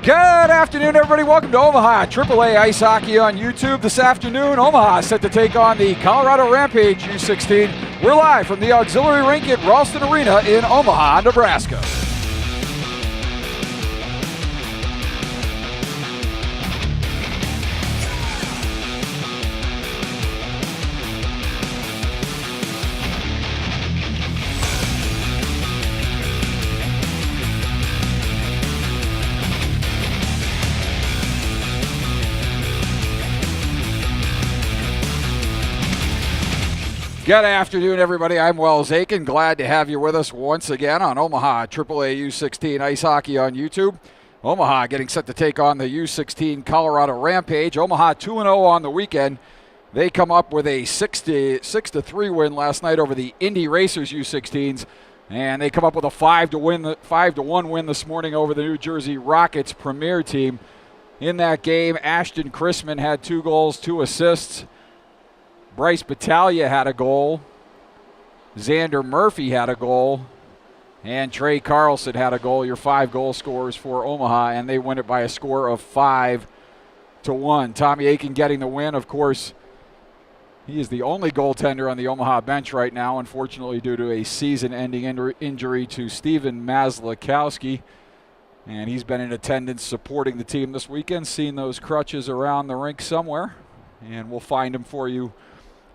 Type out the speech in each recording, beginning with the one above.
Good afternoon, everybody. Welcome to Omaha AAA Ice Hockey on YouTube. This afternoon, Omaha set to take on the Colorado Rampage U16. We're live from the auxiliary rink at Ralston Arena in Omaha, Nebraska. Good afternoon, everybody. I'm Wells Aiken. Glad to have you with us once again on Omaha AAA U16 Ice Hockey on YouTube. Omaha getting set to take on the U16 Colorado Rampage. Omaha 2-0 on the weekend. They come up with a 6-3 win last night over the Indy Racers U16s, and they come up with a 5-1 win this morning over the New Jersey Rockets Premier team. In that game, Ashton Christman had 2 goals, 2 assists. Bryce Battaglia had a goal, Xander Murphy had a goal, and Trey Carlson had a goal. Your 5 goal scorers for Omaha, and they win it by a score of 5-1. Tommy Aiken getting the win. Of course, he is the only goaltender on the Omaha bench right now, unfortunately due to a season-ending injury to Steven Maslakowski. And he's been in attendance supporting the team this weekend, seeing those crutches around the rink somewhere. And we'll find him for you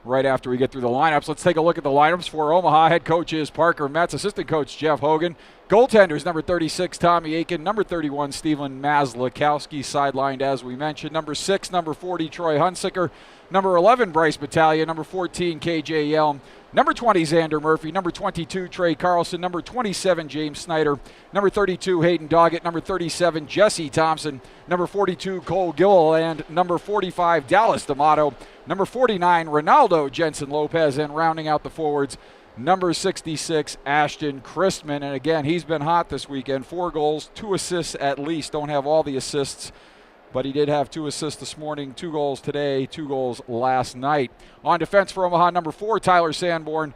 right after we get through the lineups. Let's take a look at the lineups for Omaha. Head coach is Parker Metz, assistant coach Jeff Hogan. Goaltenders, number 36, Tommy Aiken. Number 31, Steven Maslakowski, sidelined as we mentioned. Number 6, number 40, Troy Hunsicker. Number 11, Bryce Battaglia. Number 14, KJ Yelm. Number 20, Xander Murphy. Number 22, Trey Carlson. Number 27, James Snyder. Number 32, Hayden Doggett. Number 37, Jesse Thompson. Number 42, Cole Gilliland. Number 45, Dallas D'Amato. Number 49, Ronaldo Jensen Lopez. And rounding out the forwards, number 66, Ashton Christman. And again, he's been hot this weekend. 4 goals, 2 assists at least. Don't have all the assists, but he did have 2 assists this morning, 2 goals today, 2 goals last night. On defense for Omaha, number 4, Tyler Sanborn.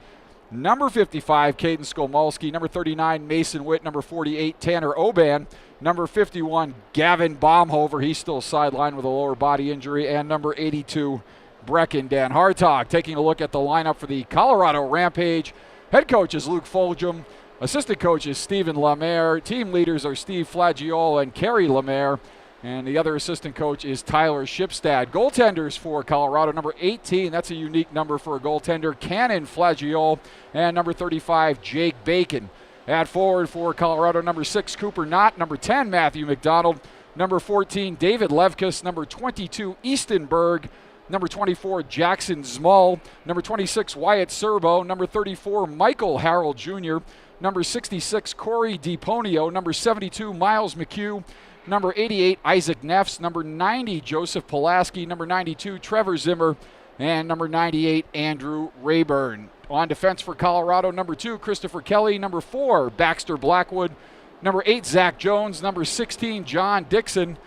Number 55, Caden Skolmulski. Number 39, Mason Witt. Number 48, Tanner Oban. Number 51, Gavin Baumhover. He's still sidelined with a lower body injury. And number 82, Brecken Dan Hartog. Taking a look at the lineup for the Colorado Rampage. Head coach is Luke Fulgham. Assistant coach is Stephen Lemaire. Team leaders are Steve Flagiol and Kerry Lemaire. And the other assistant coach is Tyler Shipstad. Goaltenders for Colorado, number 18, that's a unique number for a goaltender, Cannon Flagiol. And number 35, Jake Bacon. At forward for Colorado, number 6, Cooper Knott. Number 10, Matthew McDonald. Number 14, David Levkus. Number 22, Easton Berg. Number 24, Jackson Zmull. Number 26, Wyatt Serbo. Number 34, Michael Harrell Jr. Number 66, Corey DiPonio. Number 72, Miles McHugh. Number 88, Isaac Neffs. Number 90, Joseph Pulaski. Number 92, Trevor Zimmer. And number 98, Andrew Rayburn. On defense for Colorado, number 2, Christopher Kelly. Number 4, Baxter Blackwood. Number 8, Zach Jones. Number 16, John Dixon.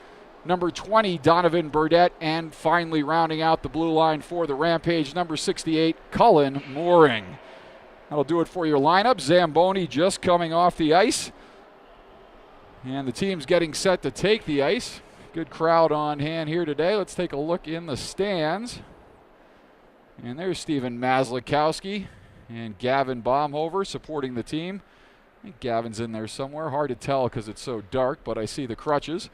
Number 20, Donovan Burdett. And finally rounding out the blue line for the Rampage, number 68, Cullen Mooring. That'll do it for your lineup. Zamboni just coming off the ice. And the team's getting set to take the ice. Good crowd on hand here today. Let's take a look in the stands. And there's Steven Maslakowski and Gavin Baumhover supporting the team. I think Gavin's in there somewhere. Hard to tell because it's so dark, but I see the crutches.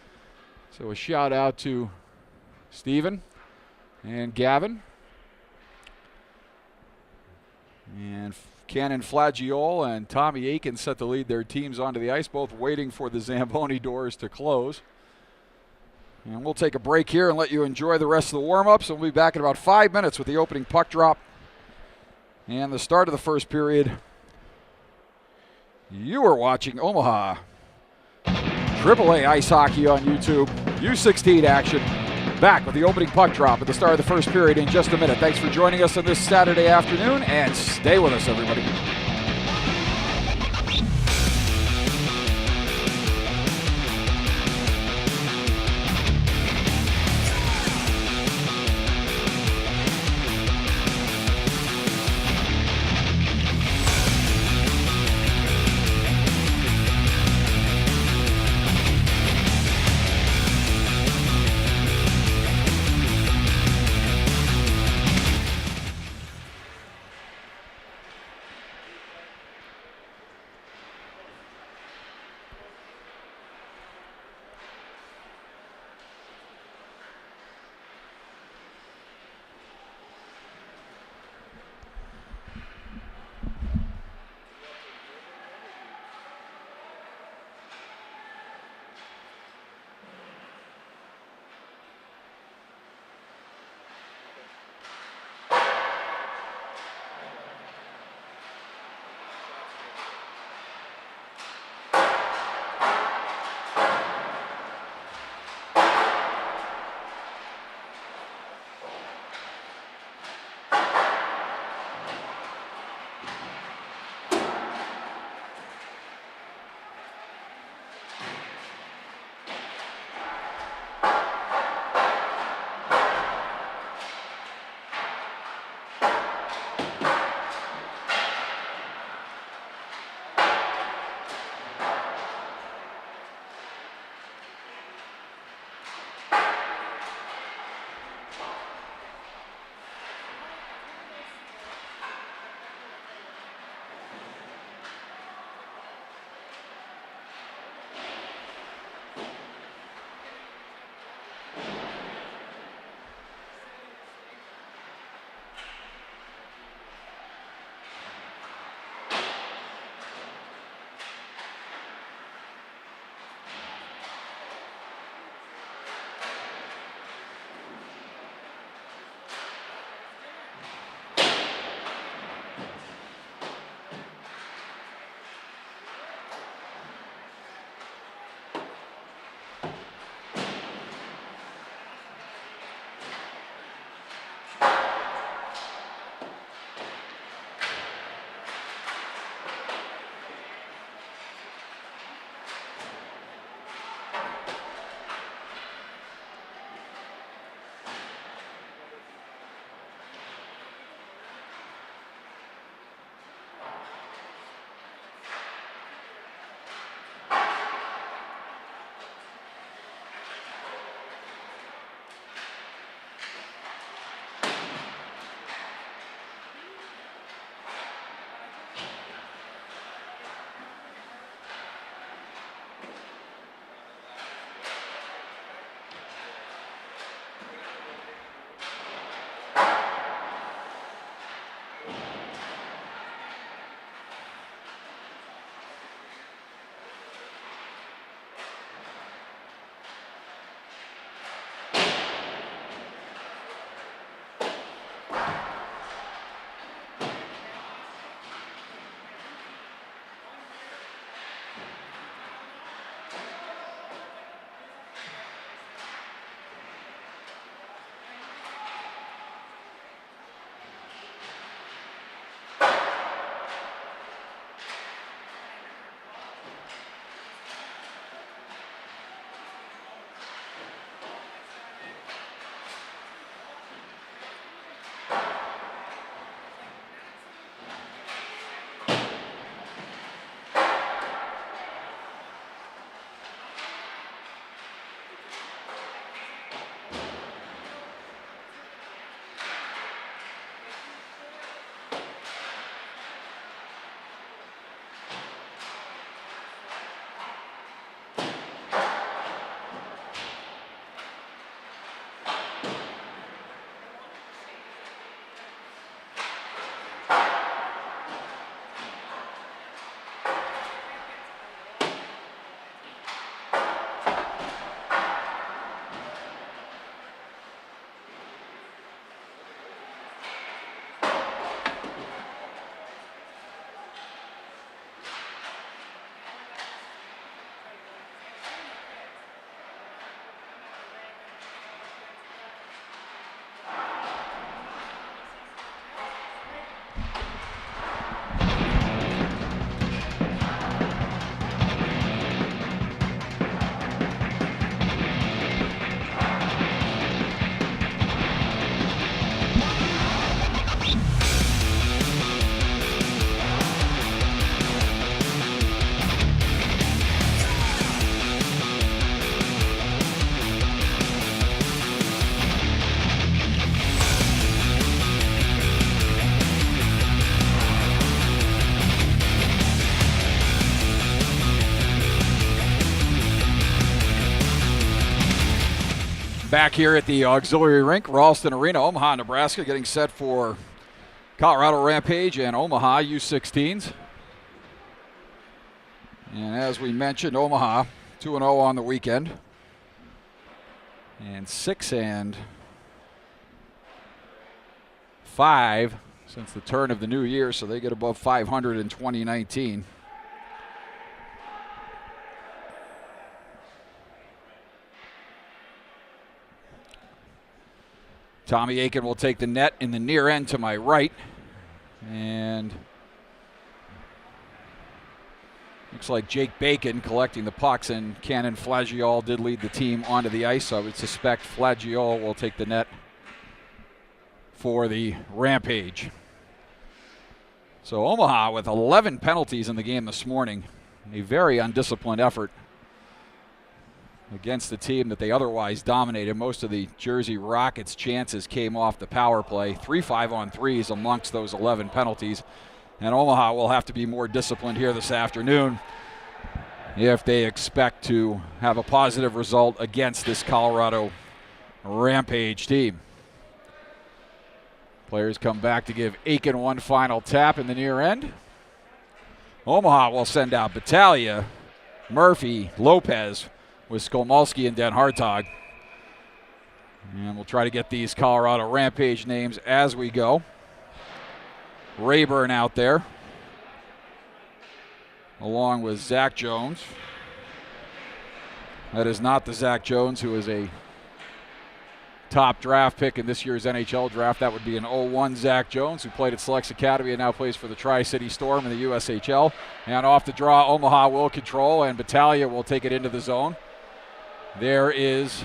So a shout out to Steven and Gavin. And Cannon Flagiol and Tommy Aiken set to lead their teams onto the ice, both waiting for the Zamboni doors to close. And we'll take a break here and let you enjoy the rest of the warm-ups. We'll be back in about 5 minutes with the opening puck drop and the start of the first period. You are watching Omaha AAA Ice Hockey on YouTube. U16 action. Back with the opening puck drop at the start of the first period in just a minute. Thanks for joining us on this Saturday afternoon, and stay with us, everybody. Back here at the auxiliary rink, Ralston Arena, Omaha, Nebraska, getting set for Colorado Rampage and Omaha U16s. And as we mentioned, Omaha 2-0 on the weekend. And 6-5 since the turn of the new year, so they get above 500 in 2019. Tommy Aiken will take the net in the near end to my right. And looks like Jake Bacon collecting the pucks, and Cannon Flagiol did lead the team onto the ice, so I would suspect Flagiol will take the net for the Rampage. So Omaha with 11 penalties in the game this morning. A very undisciplined effort against the team that they otherwise dominated. Most of the Jersey Rockets' chances came off the power play. 3 5-on-3s amongst those 11 penalties. And Omaha will have to be more disciplined here this afternoon if they expect to have a positive result against this Colorado Rampage team. Players come back to give Aiken one final tap in the near end. Omaha will send out Battaglia, Murphy, Lopez, with Skolmolsky and Den Hartog. And we'll try to get these Colorado Rampage names as we go. Rayburn out there, along with Zach Jones. That is not the Zach Jones who is a top draft pick in this year's NHL draft. That would be an 01 Zach Jones, who played at Selects Academy and now plays for the Tri-City Storm in the USHL. And off the draw, Omaha will control, and Battaglia will take it into the zone. There is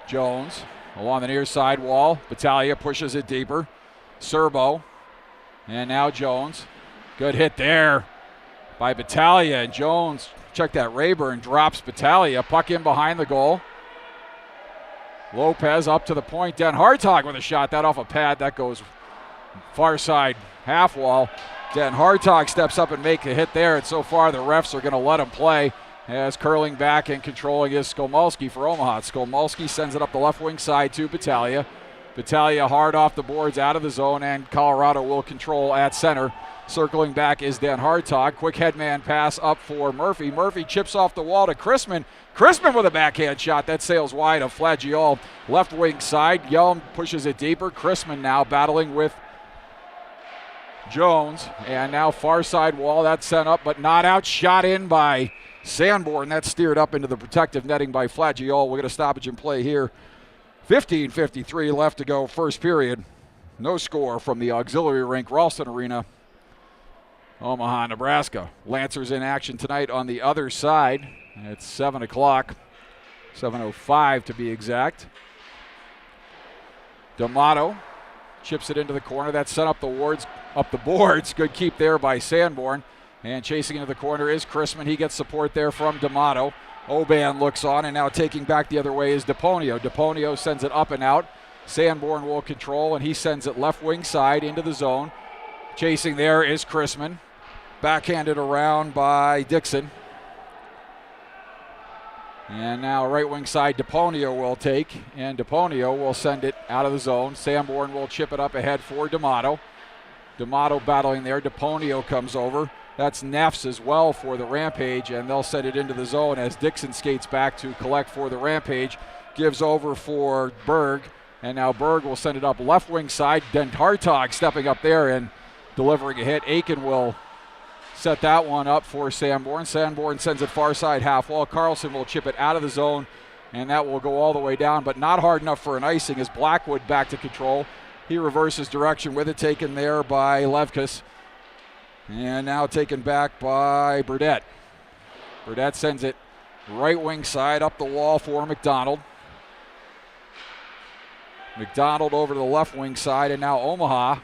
Jones along the near side wall. Battaglia pushes it deeper. Serbo, and now Jones. Good hit there by Battaglia, and Jones, check that, Rayburn drops Battaglia. Puck in behind the goal. Lopez up to the point. Den Hartog with a shot. That off a pad. That goes far side half wall. Den Hartog steps up and make a hit there, and so far the refs are going to let him play, as curling back and controlling is Skolmolsky for Omaha. Skolmolsky sends it up the left wing side to Battaglia. Battaglia hard off the boards, out of the zone, and Colorado will control at center. Circling back is Den Hartog. Quick headman pass up for Murphy. Murphy chips off the wall to Chrisman. Chrisman with a backhand shot. That sails wide of Flagiol. Left wing side. Yelm pushes it deeper. Chrisman now battling with Jones. And now far side wall. That's sent up but not out. Shot in by Sanborn. That's steered up into the protective netting by Flagiol. We'll get a stoppage in play here. 15:53 left to go, first period. No score from the auxiliary rink, Ralston Arena, Omaha, Nebraska. Lancers in action tonight on the other side. It's 7 o'clock, 7:05 to be exact. D'Amato chips it into the corner. That's sent up the boards. Good keep there by Sanborn. And chasing into the corner is Chrisman. He gets support there from D'Amato. Oban looks on, and now taking back the other way is DePonio. DePonio sends it up and out. Sanborn will control, and he sends it left wing side into the zone. Chasing there is Chrisman. Backhanded around by Dixon. And now right wing side, DePonio will take, and DePonio will send it out of the zone. Sanborn will chip it up ahead for D'Amato. D'Amato battling there. DePonio comes over. That's Neffs as well for the Rampage, and they'll send it into the zone as Dixon skates back to collect for the Rampage. Gives over for Berg, and now Berg will send it up left wing side. Den Hartog stepping up there and delivering a hit. Aiken will set that one up for Sanborn. Sanborn sends it far side half wall. Carlson will chip it out of the zone, and that will go all the way down, but not hard enough for an icing as Blackwood back to control. He reverses direction with it, taken there by Levkus. And now taken back by Burdett. Burdett sends it right wing side up the wall for McDonald. McDonald over to the left wing side, and now Omaha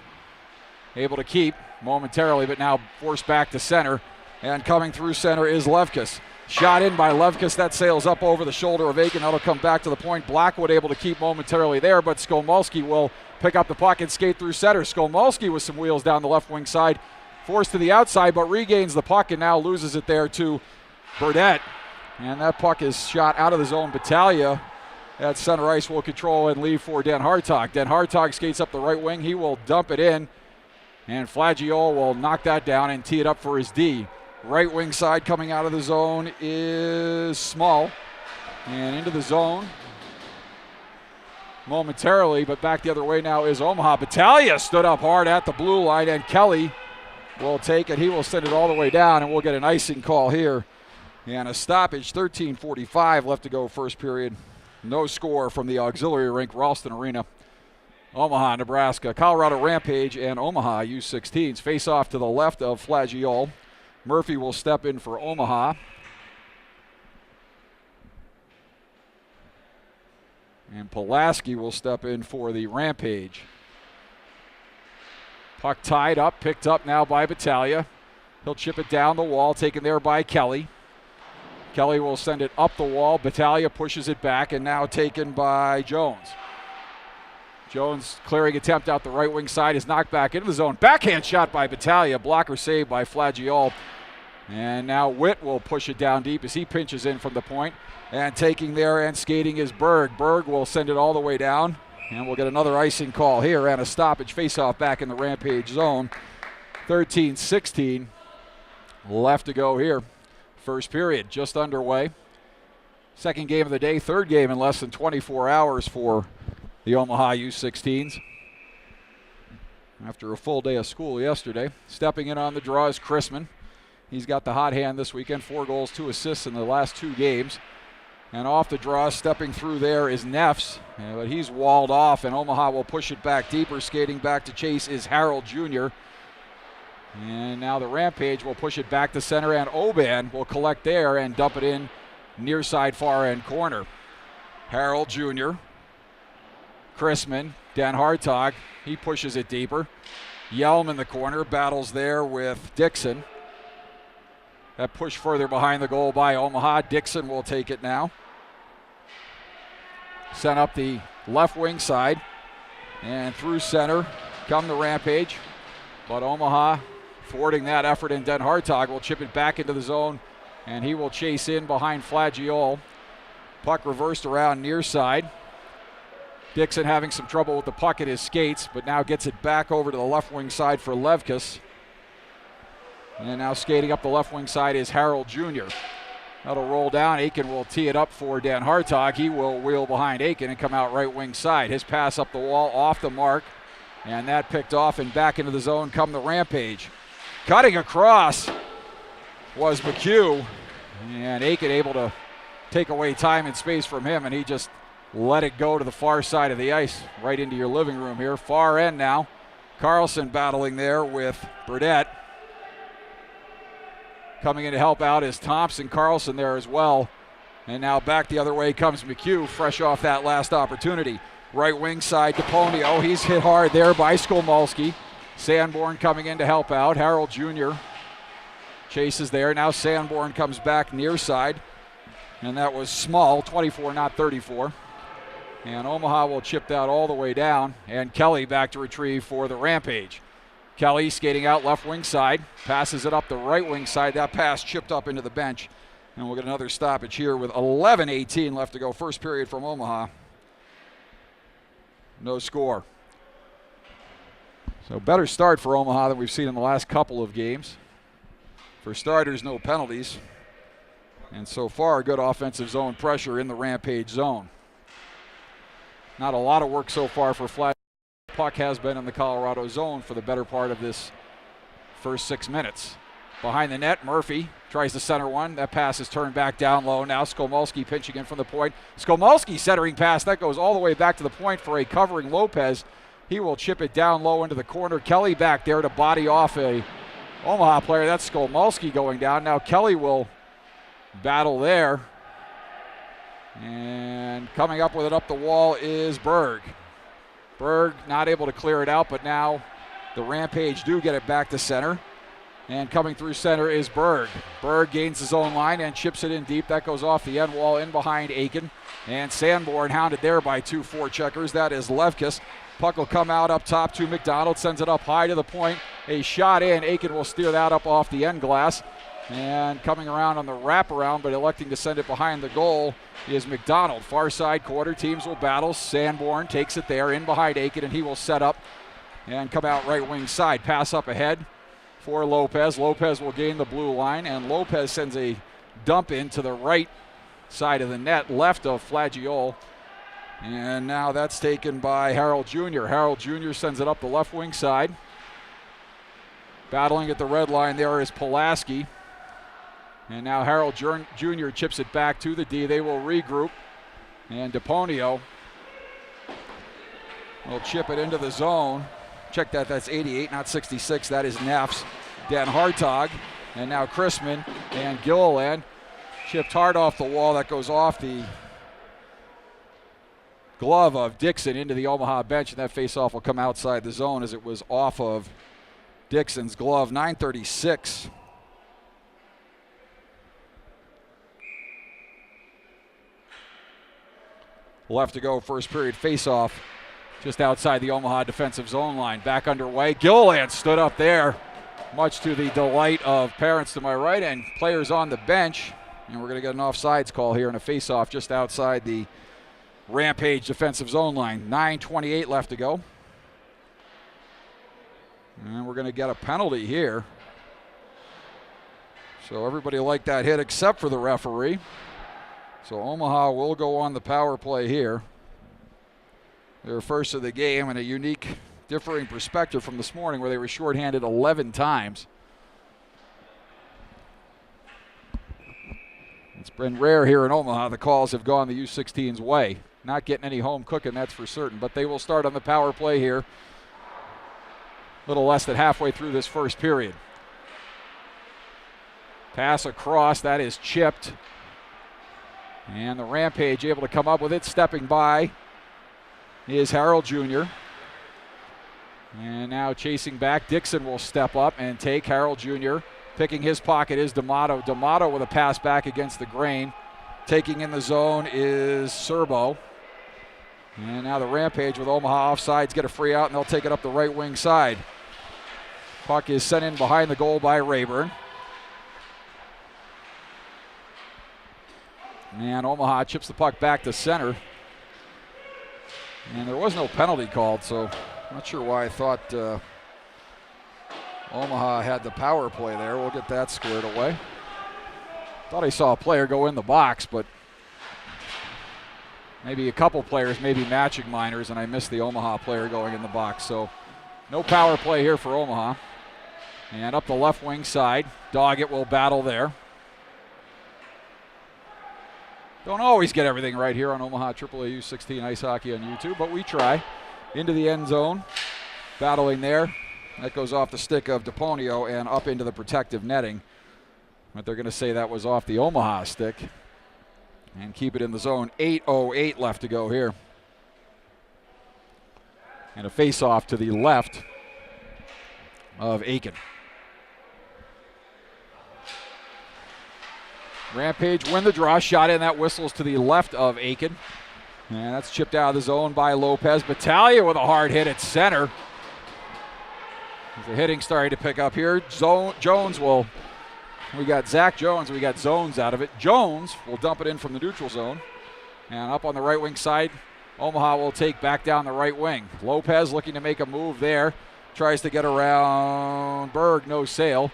able to keep momentarily, but now forced back to center. And coming through center is Levkus. Shot in by Levkus. That sails up over the shoulder of Aiken. That'll come back to the point. Blackwood able to keep momentarily there, but Skolmolsky will pick up the puck and skate through center. Skolmolsky with some wheels down the left wing side. Forced to the outside, but regains the puck and now loses it there to Burdett. And that puck is shot out of the zone. Battaglia at center ice will control and leave for Den Hartog. Den Hartog skates up the right wing. He will dump it in, and Flagiol will knock that down and tee it up for his D. Right wing side coming out of the zone is Small, and into the zone momentarily, but back the other way now is Omaha. Battaglia stood up hard at the blue line, and Kelly will take it. He will send it all the way down, and we'll get an icing call here. And a stoppage, 13:45 left to go first period. No score from the auxiliary rink, Ralston Arena. Omaha, Nebraska. Colorado Rampage and Omaha U16s face off to the left of Flagiol. Murphy will step in for Omaha. And Pulaski will step in for the Rampage. Puck tied up, picked up now by Battaglia. He'll chip it down the wall, taken there by Kelly. Kelly will send it up the wall. Battaglia pushes it back, and now taken by Jones. Jones clearing attempt out the right wing side is knocked back into the zone. Backhand shot by Battaglia. Blocker save by Flagiol. And now Witt will push it down deep as he pinches in from the point. And taking there and skating is Berg. Berg will send it all the way down. And we'll get another icing call here and a stoppage face-off back in the Rampage zone. 13-16 left to go here. First period just underway. Second game of the day, third game in less than 24 hours for the Omaha U16s. After a full day of school yesterday. Stepping in on the draw is Chrisman. He's got the hot hand this weekend, 4 goals, 2 assists in the last 2 games. And off the draw, stepping through there is Neffs, but he's walled off, and Omaha will push it back deeper. Skating back to chase is Harold Jr. And now the Rampage will push it back to center, and Oban will collect there and dump it in near side far end corner. Harold Jr., Chrisman, Dan Hartog, he pushes it deeper. Yelm in the corner, battles there with Dixon. That push further behind the goal by Omaha. Dixon will take it now. Sent up the left wing side, and through center come the Rampage. But Omaha thwarting that effort, and Den Hartog will chip it back into the zone, and he will chase in behind Flagiol. Puck reversed around near side. Dixon having some trouble with the puck at his skates, but now gets it back over to the left wing side for Levkus. And now skating up the left wing side is Harold Jr. That'll roll down. Aiken will tee it up for Dan Hartog. He will wheel behind Aiken and come out right wing side. His pass up the wall off the mark, and that picked off, and back into the zone come the Rampage. Cutting across was McHugh, and Aiken able to take away time and space from him, and he just let it go to the far side of the ice, right into your living room here. Far end now. Carlson battling there with Burdette. Coming in to help out is Thompson. Carlson there as well. And now back the other way comes McHugh, fresh off that last opportunity. Right wing side, DePonio. He's hit hard there by Skolmolski. Sanborn coming in to help out. Harold Jr. chases there. Now Sanborn comes back near side. And that was Small, 24, not 34. And Omaha will chip that all the way down. And Kelly back to retrieve for the Rampage. Kelly skating out left wing side, passes it up the right wing side. That pass chipped up into the bench. And we'll get another stoppage here with 11:18 left to go. First period from Omaha. No score. So better start for Omaha than we've seen in the last couple of games. For starters, no penalties. And so far, good offensive zone pressure in the Rampage zone. Not a lot of work so far for Flash. Puck has been in the Colorado zone for the better part of this first 6 minutes. Behind the net, Murphy tries to center one. That pass is turned back down low. Now Skolmolski pinching in from the point. Skolmolski centering pass. That goes all the way back to the point for a covering Lopez. He will chip it down low into the corner. Kelly back there to body off a Omaha player. That's Skolmolski going down. Now Kelly will battle there. And coming up with it up the wall is Berg. Berg not able to clear it out, but now the Rampage do get it back to center. And coming through center is Berg. Berg gains his own line and chips it in deep. That goes off the end wall in behind Aiken. And Sanborn hounded there by 2 forecheckers. That is Levkus. Puck will come out up top to McDonald. Sends it up high to the point. A shot in. Aiken will steer that up off the end glass. And coming around on the wraparound, but electing to send it behind the goal is McDonald. Far side quarter, teams will battle. Sanborn takes it there in behind Aiken, and he will set up and come out right wing side. Pass up ahead for Lopez. Lopez will gain the blue line, and Lopez sends a dump in to the right side of the net, left of Flagiol. And now that's taken by Harold Jr. Harold Jr. sends it up the left wing side. Battling at the red line there is Pulaski. And now Harold Jr. chips it back to the D. They will regroup. And DePonio will chip it into the zone. Check that, that's 88, not 66. That is Neffs. Dan Hartog. And now Chrisman and Gilliland. Chipped hard off the wall. That goes off the glove of Dixon into the Omaha bench. And that faceoff will come outside the zone as it was off of Dixon's glove. 9:36. Left to go, first period faceoff just outside the Omaha defensive zone line. Back underway. Gilliland stood up there, much to the delight of parents to my right and players on the bench. And we're going to get an offsides call here in a faceoff just outside the Rampage defensive zone line. 9:28 left to go. And we're going to get a penalty here. So everybody liked that hit except for the referee. So Omaha will go on the power play here. Their first of the game, and a unique differing perspective from this morning where they were shorthanded 11 times. It's been rare here in Omaha. The calls have gone the U16's way. Not getting any home cooking, that's for certain. But they will start on the power play here. A little less than halfway through this first period. Pass across, that is chipped. And the Rampage able to come up with it. Stepping by is Harold Jr. And now chasing back, Dixon will step up and take Harold Jr. Picking his pocket is D'Amato. D'Amato with a pass back against the grain. Taking in the zone is Serbo. And now the Rampage with Omaha offsides get a free out, and they'll take it up the right wing side. Puck is sent in behind the goal by Rayburn. And Omaha chips the puck back to center. And there was no penalty called, so I'm not sure why I thought Omaha had the power play there. We'll get that squared away. Thought I saw a player go in the box, but maybe a couple players maybe matching minors, and I missed the Omaha player going in the box. So no power play here for Omaha. And up the left wing side, Doggett will battle there. Don't always get everything right here on Omaha AAA U16 Ice Hockey on YouTube, but we try. Into the end zone, battling there. That goes off the stick of DePonio and up into the protective netting. But they're going to say that was off the Omaha stick and keep it in the zone. 8:08 left to go here. And a face-off to the left of Aiken. Rampage win the draw. Shot in, that whistles to the left of Aiken. And that's chipped out of the zone by Lopez. Battaglia with a hard hit at center. The hitting starting to pick up here. Jones will, we got Zach Jones, we got zones out of it. Jones will dump it in from the neutral zone. And up on the right wing side, Omaha will take back down the right wing. Lopez looking to make a move there. Tries to get around Berg, no sail.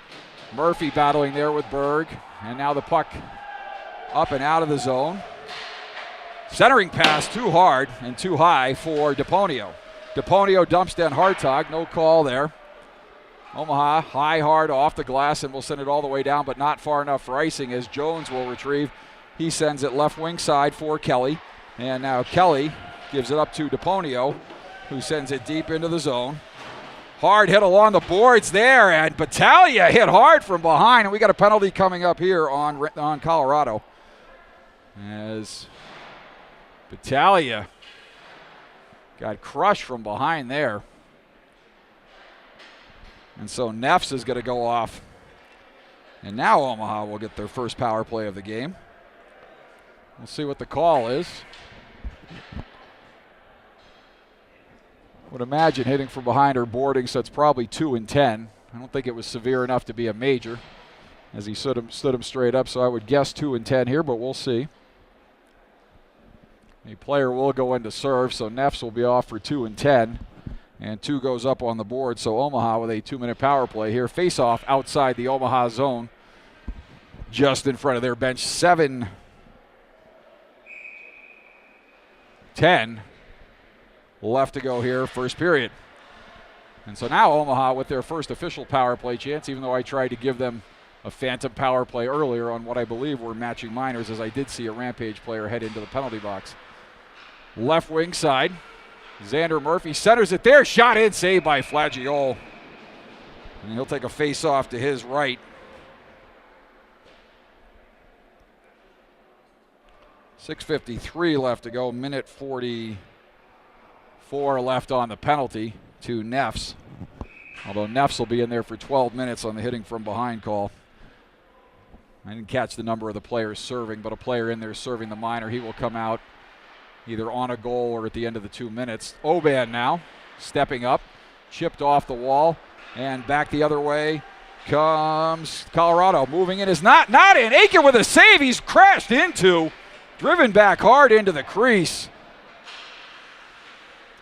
Murphy battling there with Berg. And now the puck up and out of the zone. Centering pass too hard and too high for DePonio. DePonio dumps down Hartog, no call there. Omaha high hard off the glass and will send it all the way down, but not far enough for icing as Jones will retrieve. He sends it left wing side for Kelly. And now Kelly gives it up to DePonio, who sends it deep into the zone. Hard hit along the boards there, and Battaglia hit hard from behind, and we got a penalty coming up here on Colorado. As Battaglia got crushed from behind there. And so Neffs is going to go off. And now Omaha will get their first power play of the game. We'll see what the call is. Would imagine hitting from behind or boarding, so it's probably 2 and 10. I don't think it was severe enough to be a major. as he stood him straight up. So I would guess 2 and 10 here, but we'll see. A player will go into serve, so Neffs will be off for 2 and 10. And 2 goes up on the board, so Omaha with a 2-minute power play here. Face-off outside the Omaha zone, just in front of their bench. 7-10 left to go here, first period. And so now Omaha with their first official power play chance, even though I tried to give them a phantom power play earlier on what I believe were matching minors, as I did see a Rampage player head into the penalty box. Left wing side, Xander Murphy centers it there. Shot in, saved by Flagiol. And he'll take a face-off to his right. .6:53 left to go. Minute 44 left on the penalty to Neffs. Although Neffs will be in there for 12 minutes on the hitting from behind call. I didn't catch the number of the players serving, but a player in there serving the minor. He will come out either on a goal or at the end of the 2 minutes. Oban now stepping up, chipped off the wall, and back the other way comes Colorado. Moving in is not in. Aiken with a save. He's crashed into, driven back hard into the crease.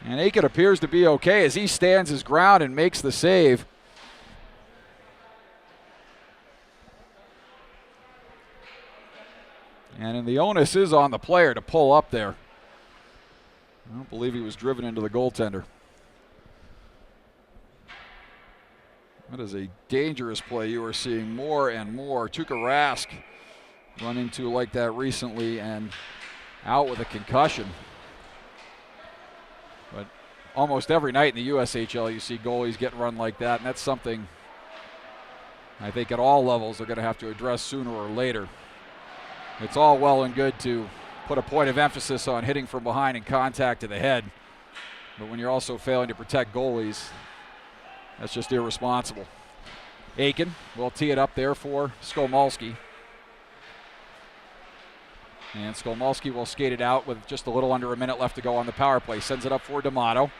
And Aiken appears to be okay as he stands his ground and makes the save. And the onus is on the player to pull up there. I don't believe he was driven into the goaltender. That is a dangerous play you are seeing more and more. Tuukka Rask run into like that recently and out with a concussion. But almost every night in the USHL you see goalies getting run like that, and that's something I think at all levels they're going to have to address sooner or later. It's all well and good to put a point of emphasis on hitting from behind and contact to the head, but when you're also failing to protect goalies, that's just irresponsible. Aiken will tee it up there for Skolmalski. And Skolmalski will skate it out with just a little under a minute left to go on the power play. Sends it up for D'Amato.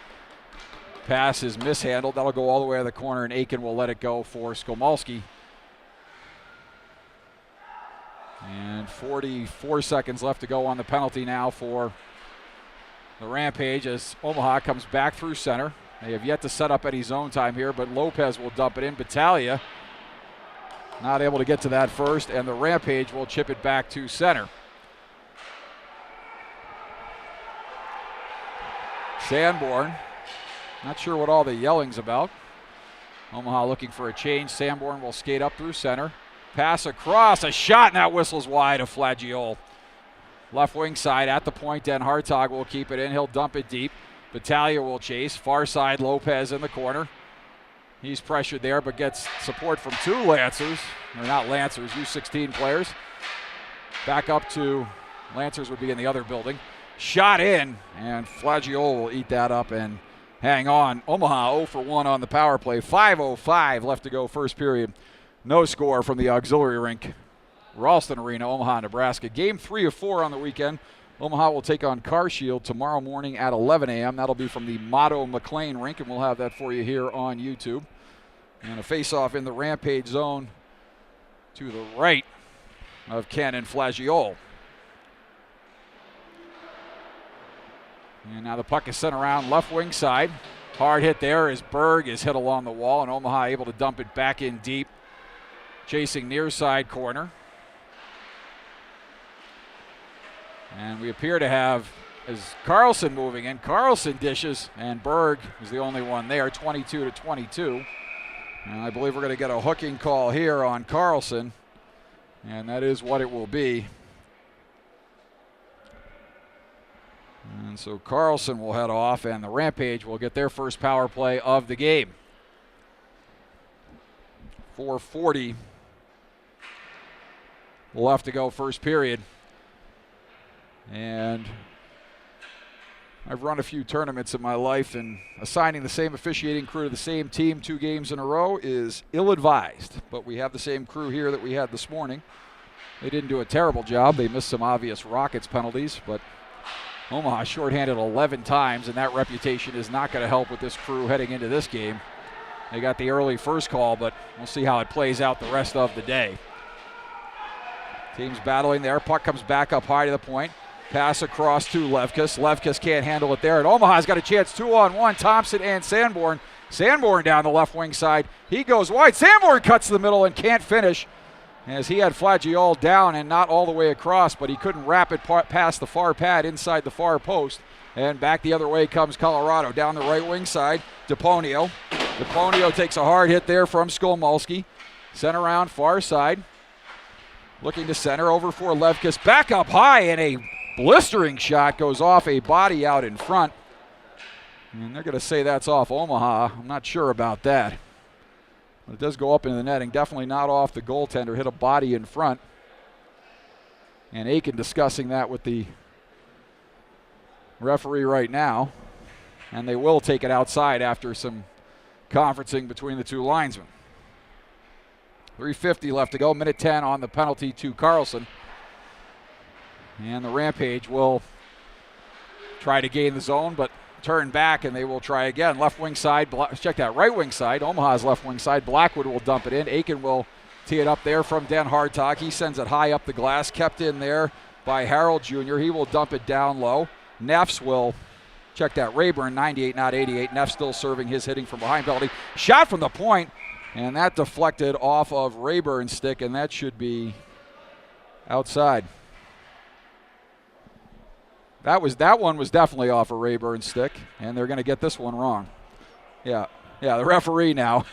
Pass is mishandled. That'll go all the way to the corner, and Aiken will let it go for Skolmalski. And 44 seconds left to go on the penalty now for the Rampage as Omaha comes back through center. They have yet to set up any zone time here, but Lopez will dump it in. Battaglia not able to get to that first, and the Rampage will chip it back to center. Sanborn, not sure what all the yelling's about. Omaha looking for a change. Sanborn will skate up through center. Pass across, a shot, and that whistles wide of Flagiol. Left wing side at the point, Den Hartog will keep it in. He'll dump it deep. Battaglia will chase. Far side, Lopez in the corner. He's pressured there, but gets support from 2 Lancers. Or not Lancers, U16 players. Back up to Lancers would be in the other building. Shot in, and Flagiol will eat that up and hang on. Omaha 0 for 1 on the power play. 5:05 left to go first period. No score from the auxiliary rink, Ralston Arena, Omaha, Nebraska. Game 3 of 4 on the weekend. Omaha will take on Carshield tomorrow morning at 11 a.m. That'll be from the Motto McLean rink, and we'll have that for you here on YouTube. And a face-off in the Rampage zone to the right of Ken and Flagiol. And now the puck is sent around left wing side. Hard hit there as Berg is hit along the wall, and Omaha able to dump it back in deep. Chasing near side corner. And we appear to have as Carlson moving in. Carlson dishes, and Berg is the only one there, 22-22. And I believe we're going to get a hooking call here on Carlson, and that is what it will be. And so Carlson will head off, and the Rampage will get their first power play of the game. 4:40 left to go first period. And I've run a few tournaments in my life, and assigning the same officiating crew to the same team 2 games in a row is ill-advised. But we have the same crew here that we had this morning. They didn't do a terrible job. They missed some obvious Rockets penalties, but Omaha shorthanded 11 times, and that reputation is not going to help with this crew heading into this game. They got the early first call, but we'll see how it plays out the rest of the day. Teams battling there. Puck comes back up high to the point. Pass across to Levkis. Levkis can't handle it there. And Omaha's got a chance 2-on-1. Thompson and Sanborn. Sanborn down the left wing side. He goes wide. Sanborn cuts to the middle and can't finish, as he had Flagiol down and not all the way across, but he couldn't wrap it past the far pad inside the far post. And back the other way comes Colorado down the right wing side. DePonio. DePonio takes a hard hit there from Skolmolsky. Sent around far side. Looking to center over for Levkis. Back up high, and a blistering shot goes off a body out in front. And they're going to say that's off Omaha. I'm not sure about that. But it does go up into the netting. Definitely not off the goaltender. Hit a body in front. And Aiken discussing that with the referee right now. And they will take it outside after some conferencing between the two linesmen. 3:50 left to go. Minute 10 on the penalty to Carlson. And the Rampage will try to gain the zone, but turn back, and they will try again. Left wing side, check that, right wing side, Omaha's left wing side. Blackwood will dump it in. Aiken will tee it up there from Den Hartog. He sends it high up the glass, kept in there by Harold Jr. He will dump it down low. Neffs will, check that, Rayburn, 98, not 88. Neffs still serving his hitting from behind penalty. Shot from the point, and that deflected off of Rayburn's stick, and that should be outside. That one was definitely off of Rayburn's stick, and they're going to get this one wrong. Yeah, the referee now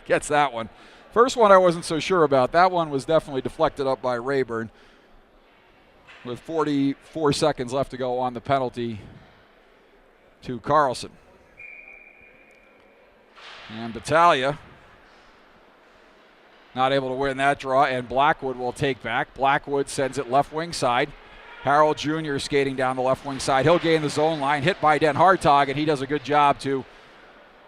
gets that one. First one I wasn't so sure about. That one was definitely deflected up by Rayburn with 44 seconds left to go on the penalty to Carlson. And Battaglia not able to win that draw, and Blackwood will take back. Blackwood sends it left wing side. Harold Jr. skating down the left wing side. He'll gain the zone line, hit by Den Hartog, and he does a good job to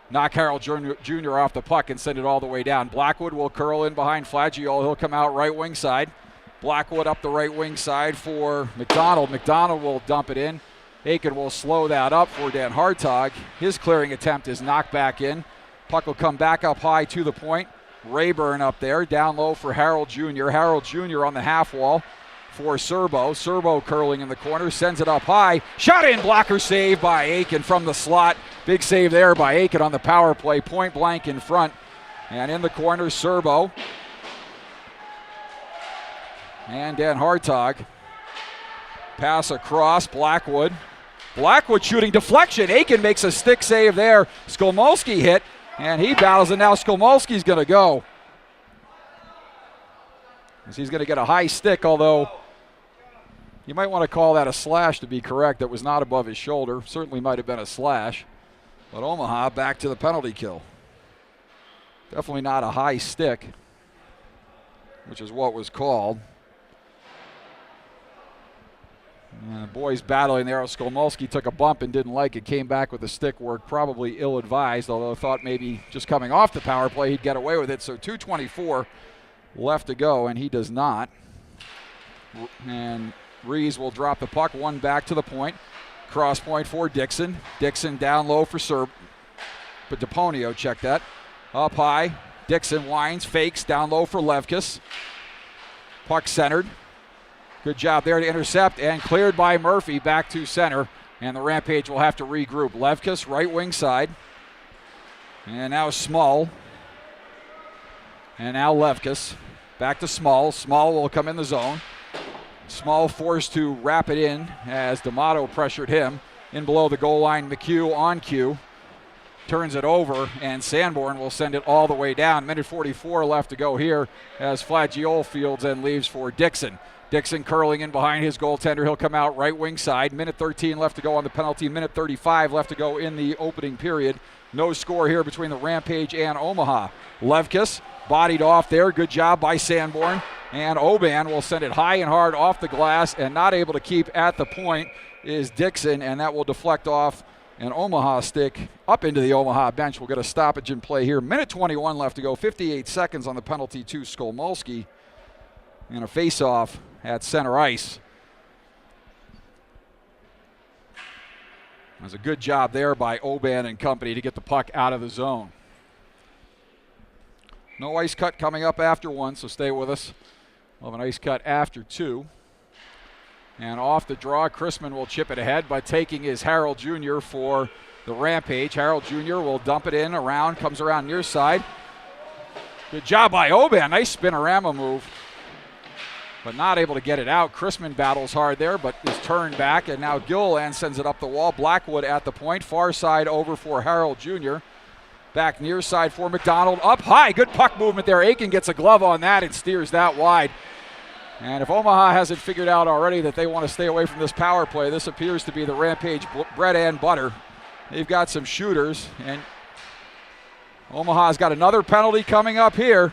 knock Harold Jr. off the puck and send it all the way down. Blackwood will curl in behind Flagiol. He'll come out right wing side. Blackwood up the right wing side for McDonald. McDonald will dump it in. Aiken will slow that up for Dan Hartog. His clearing attempt is knocked back in. Puck will come back up high to the point. Rayburn up there, down low for Harold Jr. Harold Jr. on the half wall for Serbo. Serbo curling in the corner, sends it up high. Shot in, blocker save by Aiken from the slot. Big save there by Aiken on the power play, point blank in front. And in the corner, Serbo. And Dan Hartog. Pass across, Blackwood. Blackwood shooting deflection. Aiken makes a stick save there. Skolmolsky hit, and he battles, and now Skolmolsky's going to go. He's going to get a high stick, although you might want to call that a slash to be correct. That was not above his shoulder. Certainly might have been a slash. But Omaha back to the penalty kill. Definitely not a high stick, which is what was called. And the boys battling there. Skolmolsky took a bump and didn't like it. Came back with a stick work, probably ill-advised, although thought maybe just coming off the power play he'd get away with it. So 2:24 left to go, and he does not. And Rees will drop the puck, one back to the point. Cross point for Dixon. Dixon down low for but DePonio, check that. Up high, Dixon winds, fakes, down low for Levkis. Puck centered. Good job there to intercept, and cleared by Murphy back to center. And the Rampage will have to regroup. Levkis, right wing side. And now Small. And now Levkis. Back to Small. Small will come in the zone. Small forced to wrap it in as D'Amato pressured him. In below the goal line, McHugh on cue. Turns it over, and Sanborn will send it all the way down. Minute 44 left to go here as Flagiol fields and leaves for Dixon. Dixon curling in behind his goaltender. He'll come out right wing side. Minute 13 left to go on the penalty. Minute 35 left to go in the opening period. No score here between the Rampage and Omaha. Levkis bodied off there. Good job by Sanborn. And Oban will send it high and hard off the glass, and not able to keep at the point is Dixon, and that will deflect off an Omaha stick up into the Omaha bench. We'll get a stoppage in play here. Minute 21 left to go. 58 seconds on the penalty to Skolmolsky. And a face-off at center ice. There's a good job there by Oban and company to get the puck out of the zone. No ice cut coming up after one, so stay with us. We'll have a nice cut after 2. And off the draw, Chrisman will chip it ahead by taking his Harold Jr. for the Rampage. Harold Jr. will dump it in around, comes around near side. Good job by Oban. Nice spinorama move, but not able to get it out. Chrisman battles hard there, but is turned back, and now Gilliland sends it up the wall. Blackwood at the point. Far side over for Harold Jr. Back near side for McDonald. Up high. Good puck movement there. Aiken gets a glove on that and steers that wide. And if Omaha hasn't figured out already that they want to stay away from this power play, this appears to be the Rampage bread and butter. They've got some shooters, and Omaha's got another penalty coming up here.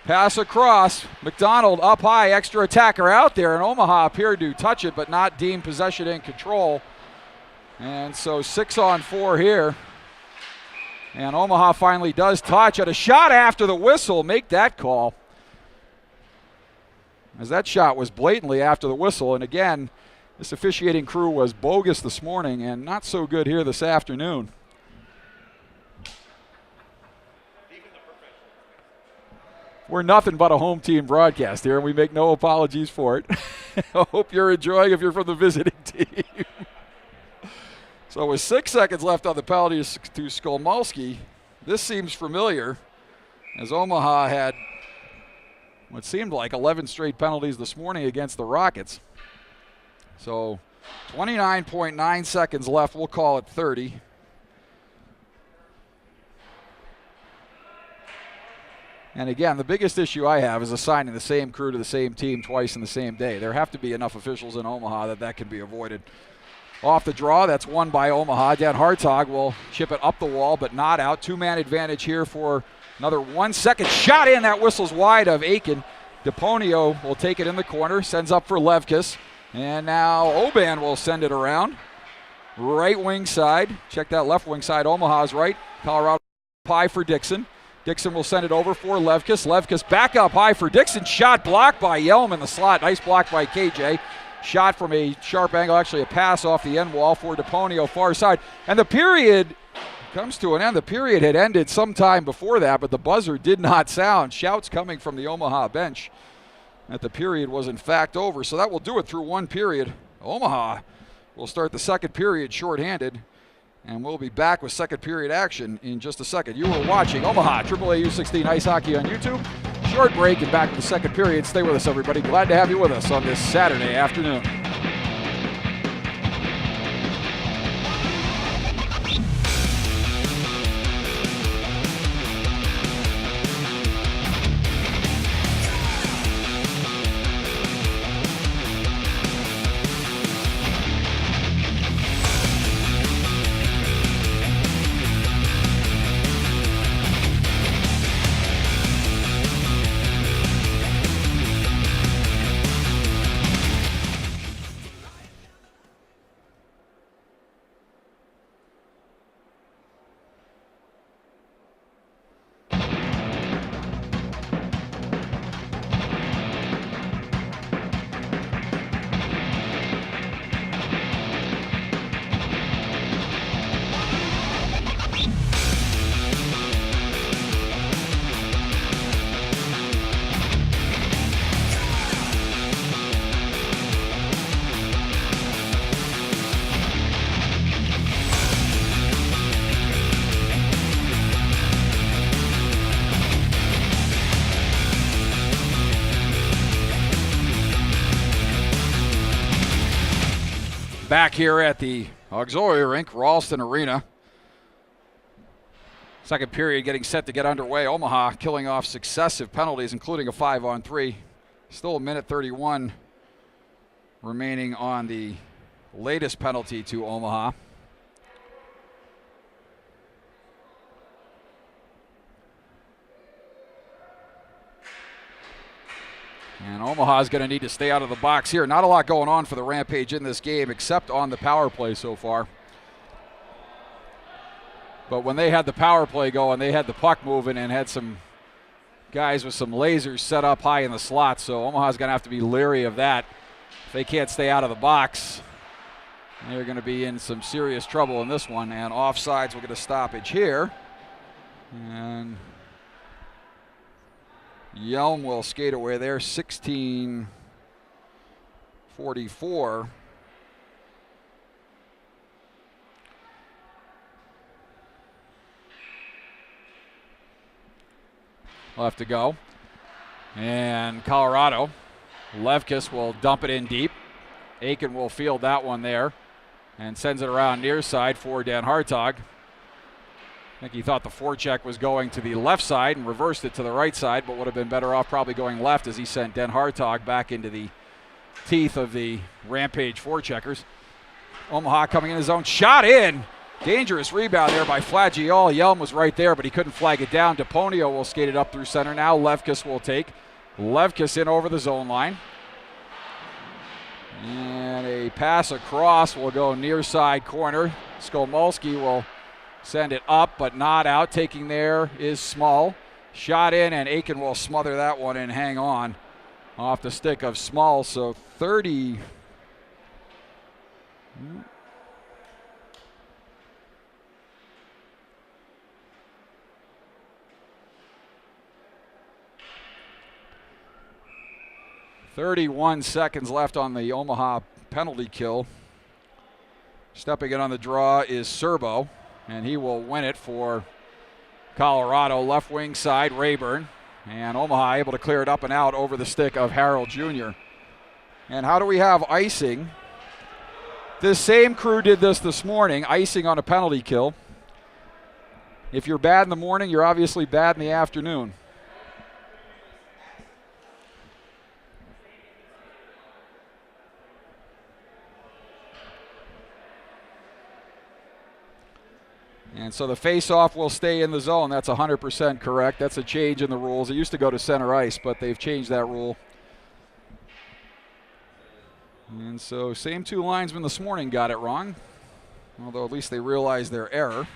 Pass across. McDonald up high, extra attacker out there, and Omaha appeared to touch it but not deem possession and control. And so 6-on-4 here. And Omaha finally does touch at a shot after the whistle. Make that call, as that shot was blatantly after the whistle. And again, this officiating crew was bogus this morning and not so good here this afternoon. We're nothing but a home team broadcast here, and we make no apologies for it. I hope you're enjoying if you're from the visiting team. So with 6 seconds left on the penalty to Skolmowski, this seems familiar, as Omaha had what seemed like 11 straight penalties this morning against the Rockets. So 29.9 seconds left. We'll call it 30. And again, the biggest issue I have is assigning the same crew to the same team twice in the same day. There have to be enough officials in Omaha that can be avoided. Off the draw, that's won by Omaha. Dan Hartog will chip it up the wall, but not out. 2-man advantage here for another 1 second. Shot in, that whistle's wide of Aiken. DePonio will take it in the corner, sends up for Levkis. And now Oban will send it around. Right wing side. Check that left wing side. Omaha's right. Colorado high for Dixon. Dixon will send it over for Levkis. Levkis back up high for Dixon. Shot blocked by Yelm in the slot. Nice block by KJ. Shot from a sharp angle, actually a pass off the end wall for DePonio, far side. And the period comes to an end. The period had ended sometime before that, but the buzzer did not sound. Shouts coming from the Omaha bench that the period was in fact over. So that will do it through one period. Omaha will start the second period shorthanded, and we'll be back with second period action in just a second. You are watching Omaha AAA U16 Ice Hockey on YouTube. Short break and back to the second period. Stay with us, everybody. Glad to have you with us on this Saturday afternoon. Back here at the auxiliary rink, Ralston Arena. Second period getting set to get underway. Omaha killing off successive penalties, including a 5-on-3. Still a minute 31 remaining on the latest penalty to Omaha. And Omaha's going to need to stay out of the box here. Not a lot going on for the Rampage in this game except on the power play so far. But when they had the power play going, they had the puck moving and had some guys with some lasers set up high in the slot. So Omaha's going to have to be leery of that. If they can't stay out of the box, they're going to be in some serious trouble in this one. And offsides will get a stoppage here. And Yelm will skate away there, 16:44. Left to go. And Colorado. Levkis will dump it in deep. Aiken will field that one there and sends it around near side for Dan Hartog. I think he thought the forecheck was going to the left side and reversed it to the right side, but would have been better off probably going left as he sent Den Hartog back into the teeth of the Rampage forecheckers. Omaha coming in his own, shot in. Dangerous rebound there by Flagiol. Yelm was right there, but he couldn't flag it down. DePonio will skate it up through center now. Levkis will take. Levkis in over the zone line. And a pass across will go near side corner. Skolmolski will send it up, but not out. Taking there is Small. Shot in, and Aiken will smother that one and hang on off the stick of Small. So 30. 31 seconds left on the Omaha penalty kill. Stepping in on the draw is Serbo, and he will win it for Colorado. Left wing side, Rayburn. And Omaha able to clear it up and out over the stick of Harold Jr. And how do we have icing? This same crew did this morning, icing on a penalty kill. If you're bad in the morning, you're obviously bad in the afternoon. And so the face-off will stay in the zone. That's 100% correct. That's a change in the rules. It used to go to center ice, but they've changed that rule. And so same two linesmen this morning got it wrong, although at least they realized their error.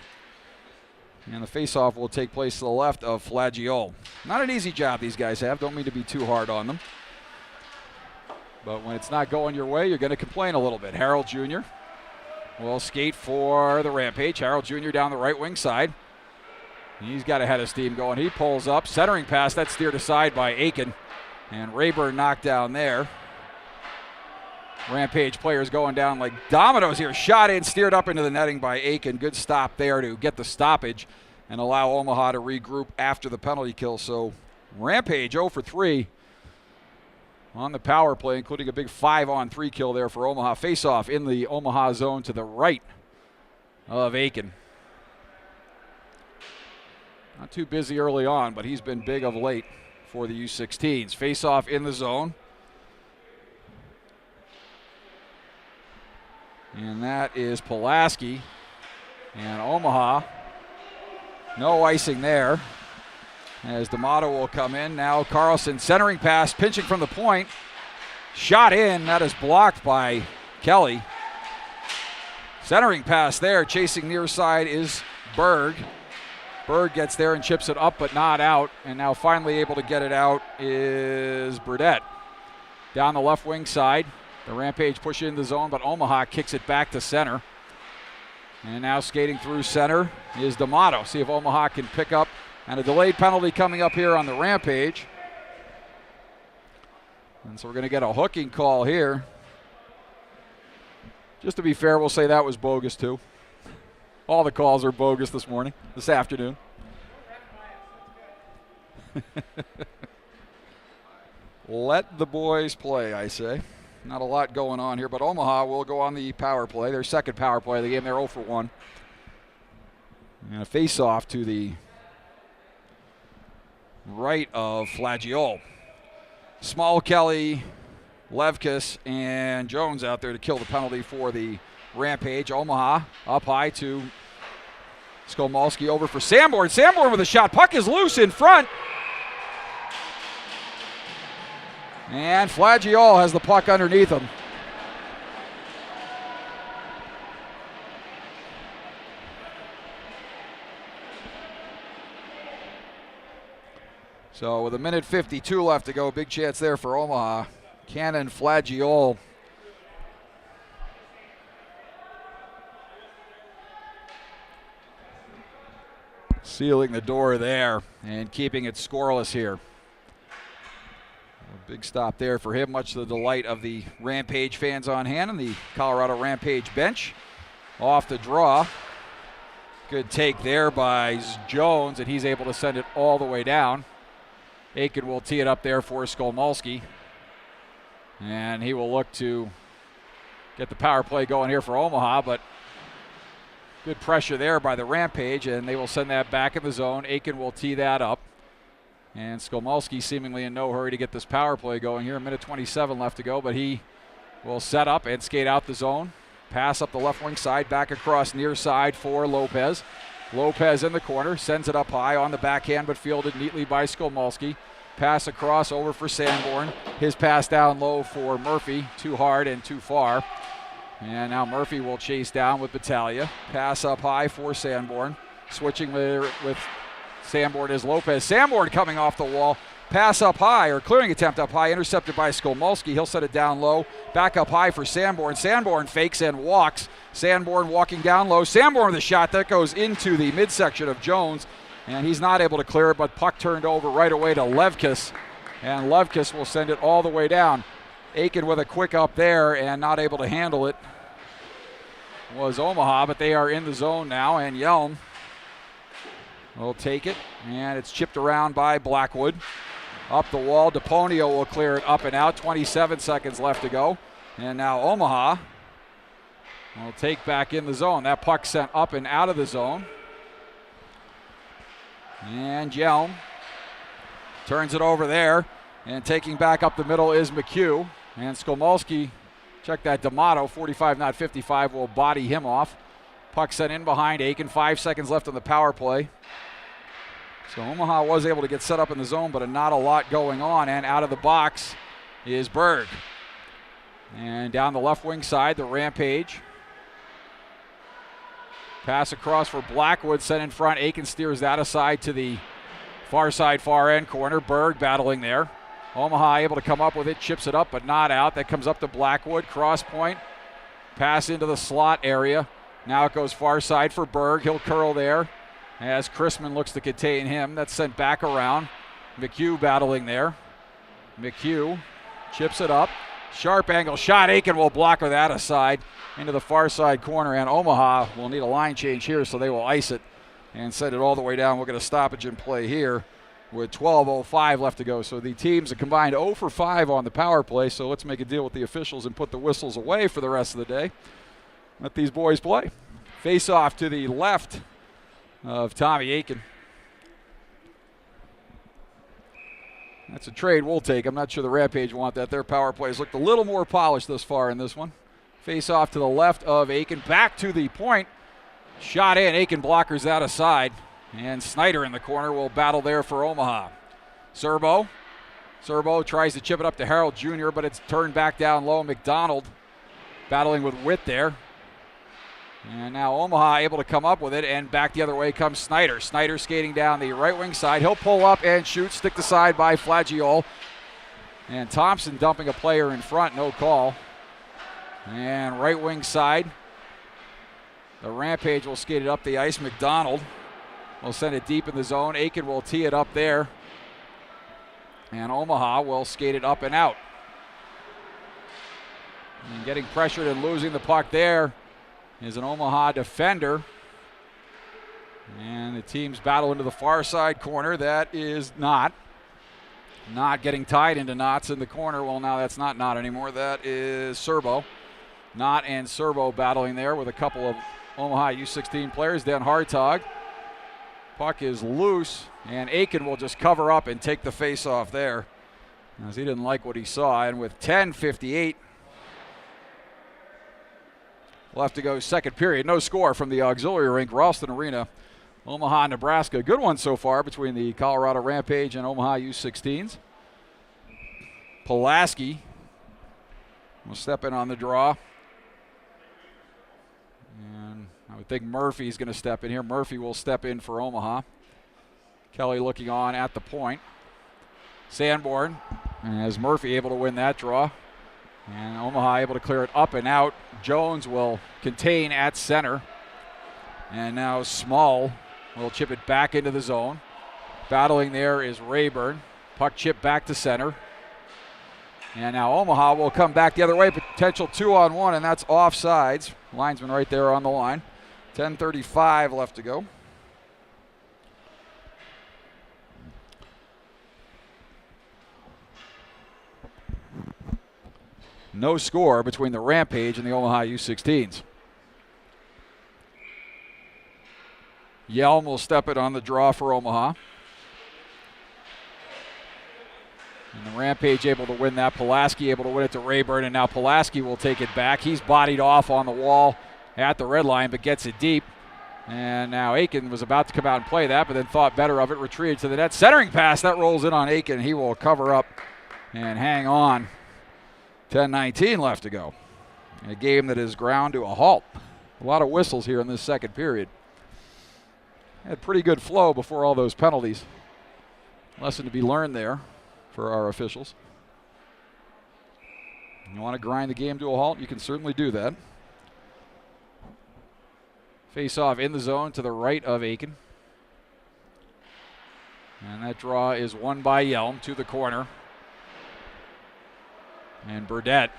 And the face-off will take place to the left of Flagiol. Not an easy job these guys have. Don't mean to be too hard on them. But when it's not going your way, you're going to complain a little bit. Harold Jr. will skate for the Rampage. Harold Jr. down the right wing side. He's got a head of steam going. He pulls up. Centering pass. That's steered aside by Aiken. And Rayburn knocked down there. Rampage players going down like dominoes here. Shot in, steered up into the netting by Aiken. Good stop there to get the stoppage and allow Omaha to regroup after the penalty kill. So Rampage 0 for 3 on the power play, including a big 5-on-3 kill there for Omaha. Face-off in the Omaha zone to the right of Aiken. Not too busy early on, but he's been big of late for the U16s. Face-off in the zone. And that is Pulaski. And Omaha, no icing there. As D'Amato will come in. Now Carlson centering pass, pinching from the point. Shot in, that is blocked by Kelly. Centering pass there, chasing near side is Berg. Berg gets there and chips it up but not out. And now finally able to get it out is Burdette. Down the left wing side. The Rampage push in the zone, but Omaha kicks it back to center. And now skating through center is D'Amato. See if Omaha can pick up. And a delayed penalty coming up here on the Rampage. And so we're going to get a hooking call here. Just to be fair, we'll say that was bogus too. All the calls are bogus this afternoon. Let the boys play, I say. Not a lot going on here, but Omaha will go on the power play. Their second power play of the game. They're 0 for 1. And a face-off to the right of Flagiol. Small, Kelly, Levkis, and Jones out there to kill the penalty for the Rampage. Omaha up high to Skolmolski over for Sanborn. Sanborn with a shot. Puck is loose in front. And Flagiol has the puck underneath him. So with 1:52 left to go, big chance there for Omaha. Cannon, Flagiol. Sealing the door there and keeping it scoreless here. A big stop there for him, much to the delight of the Rampage fans on hand and the Colorado Rampage bench. Off the draw. Good take there by Jones, and he's able to send it all the way down. Aiken will tee it up there for Skolmolsky. And he will look to get the power play going here for Omaha, but good pressure there by the Rampage, and they will send that back in the zone. Aiken will tee that up. And Skolmolsky seemingly in no hurry to get this power play going here. A minute 27 left to go, but he will set up and skate out the zone. Pass up the left wing side, back across near side for Lopez. Lopez in the corner, sends it up high on the backhand, but fielded neatly by Skolmolsky. Pass across over for Sanborn. His pass down low for Murphy, too hard and too far. And now Murphy will chase down with Battaglia. Pass up high for Sanborn. Switching with Sanborn is Lopez. Sanborn coming off the wall. Pass up high, or clearing attempt up high, intercepted by Skolmolsky. He'll set it down low. Back up high for Sanborn. Sanborn fakes and walks. Sanborn walking down low. Sanborn with a shot that goes into the midsection of Jones, and he's not able to clear it, but puck turned over right away to Levkis, and Levkis will send it all the way down. Aiken with a quick up there and not able to handle it was Omaha, but they are in the zone now, and Yelm will take it, and it's chipped around by Blackwood. Up the wall, DePonio will clear it up and out. 27 seconds left to go. And now Omaha will take back in the zone. That puck sent up and out of the zone. And Yelm turns it over there. And taking back up the middle is McHugh. And Skolmolsky, check that, D'Amato, 45 not 55, will body him off. Puck sent in behind Aiken. 5 seconds left on the power play. So Omaha was able to get set up in the zone, but not a lot going on. And out of the box is Berg. And down the left wing side, the Rampage. Pass across for Blackwood, sent in front. Aiken steers that aside to the far side, far end corner. Berg battling there. Omaha able to come up with it, chips it up, but not out. That comes up to Blackwood, cross point. Pass into the slot area. Now it goes far side for Berg. He'll curl there as Chrisman looks to contain him. That's sent back around. McHugh battling there. McHugh chips it up. Sharp angle shot. Aiken will block with that aside into the far side corner, and Omaha will need a line change here, so they will ice it and send it all the way down. We'll get a stoppage in play here with 12:05 left to go. So the teams are combined 0 for 5 on the power play, so let's make a deal with the officials and put the whistles away for the rest of the day. Let these boys play. Face off to the left of Tommy Aiken. That's a trade we'll take. I'm not sure the Rampage want that. Their power plays looked a little more polished thus far in this one. Face off to the left of Aiken. Back to the point. Shot in. Aiken blockers that aside. And Snyder in the corner will battle there for Omaha. Serbo tries to chip it up to Harold Jr., but it's turned back down low. McDonald battling with Witt there. And now Omaha able to come up with it, and back the other way comes Snyder. Snyder skating down the right wing side. He'll pull up and shoot, stick the side by Flagiol. And Thompson dumping a player in front, no call. And right wing side, the Rampage will skate it up the ice. McDonald will send it deep in the zone. Aiken will tee it up there. And Omaha will skate it up and out. And getting pressured and losing the puck there is an Omaha defender. And the teams battle into the far side corner. That is not getting tied into knots in the corner. Well, now that's not Knott anymore. That is Serbo. Knott and Serbo battling there with a couple of Omaha U16 players. Dan Hartog. Puck is loose, and Aiken will just cover up and take the face off there, as he didn't like what he saw. And with 10:58 left to go, second period. No score from the auxiliary rink, Ralston Arena, Omaha, Nebraska. Good one so far between the Colorado Rampage and Omaha U16s. Pulaski will step in on the draw. And I would think Murphy's going to step in here. Murphy will step in for Omaha. Kelly looking on at the point. Sanborn, as Murphy able to win that draw. And Omaha able to clear it up and out. Jones will contain at center. And now Small will chip it back into the zone. Battling there is Rayburn. Puck chip back to center. And now Omaha will come back the other way, potential 2-on-1, and that's offsides. Linesman right there on the line. 10:35 left to go. No score between the Rampage and the Omaha U16s. Yelm will step it on the draw for Omaha. And the Rampage able to win that. Pulaski able to win it to Rayburn, and now Pulaski will take it back. He's bodied off on the wall at the red line, but gets it deep. And now Aiken was about to come out and play that, but then thought better of it, retrieved to the net. Centering pass, that rolls in on Aiken. He will cover up and hang on. 10:19 left to go. A game that is ground to a halt. A lot of whistles here in this second period. Had pretty good flow before all those penalties. Lesson to be learned there for our officials. You want to grind the game to a halt, you can certainly do that. Face off in the zone to the right of Aiken. And that draw is won by Yelm to the corner. And Burdett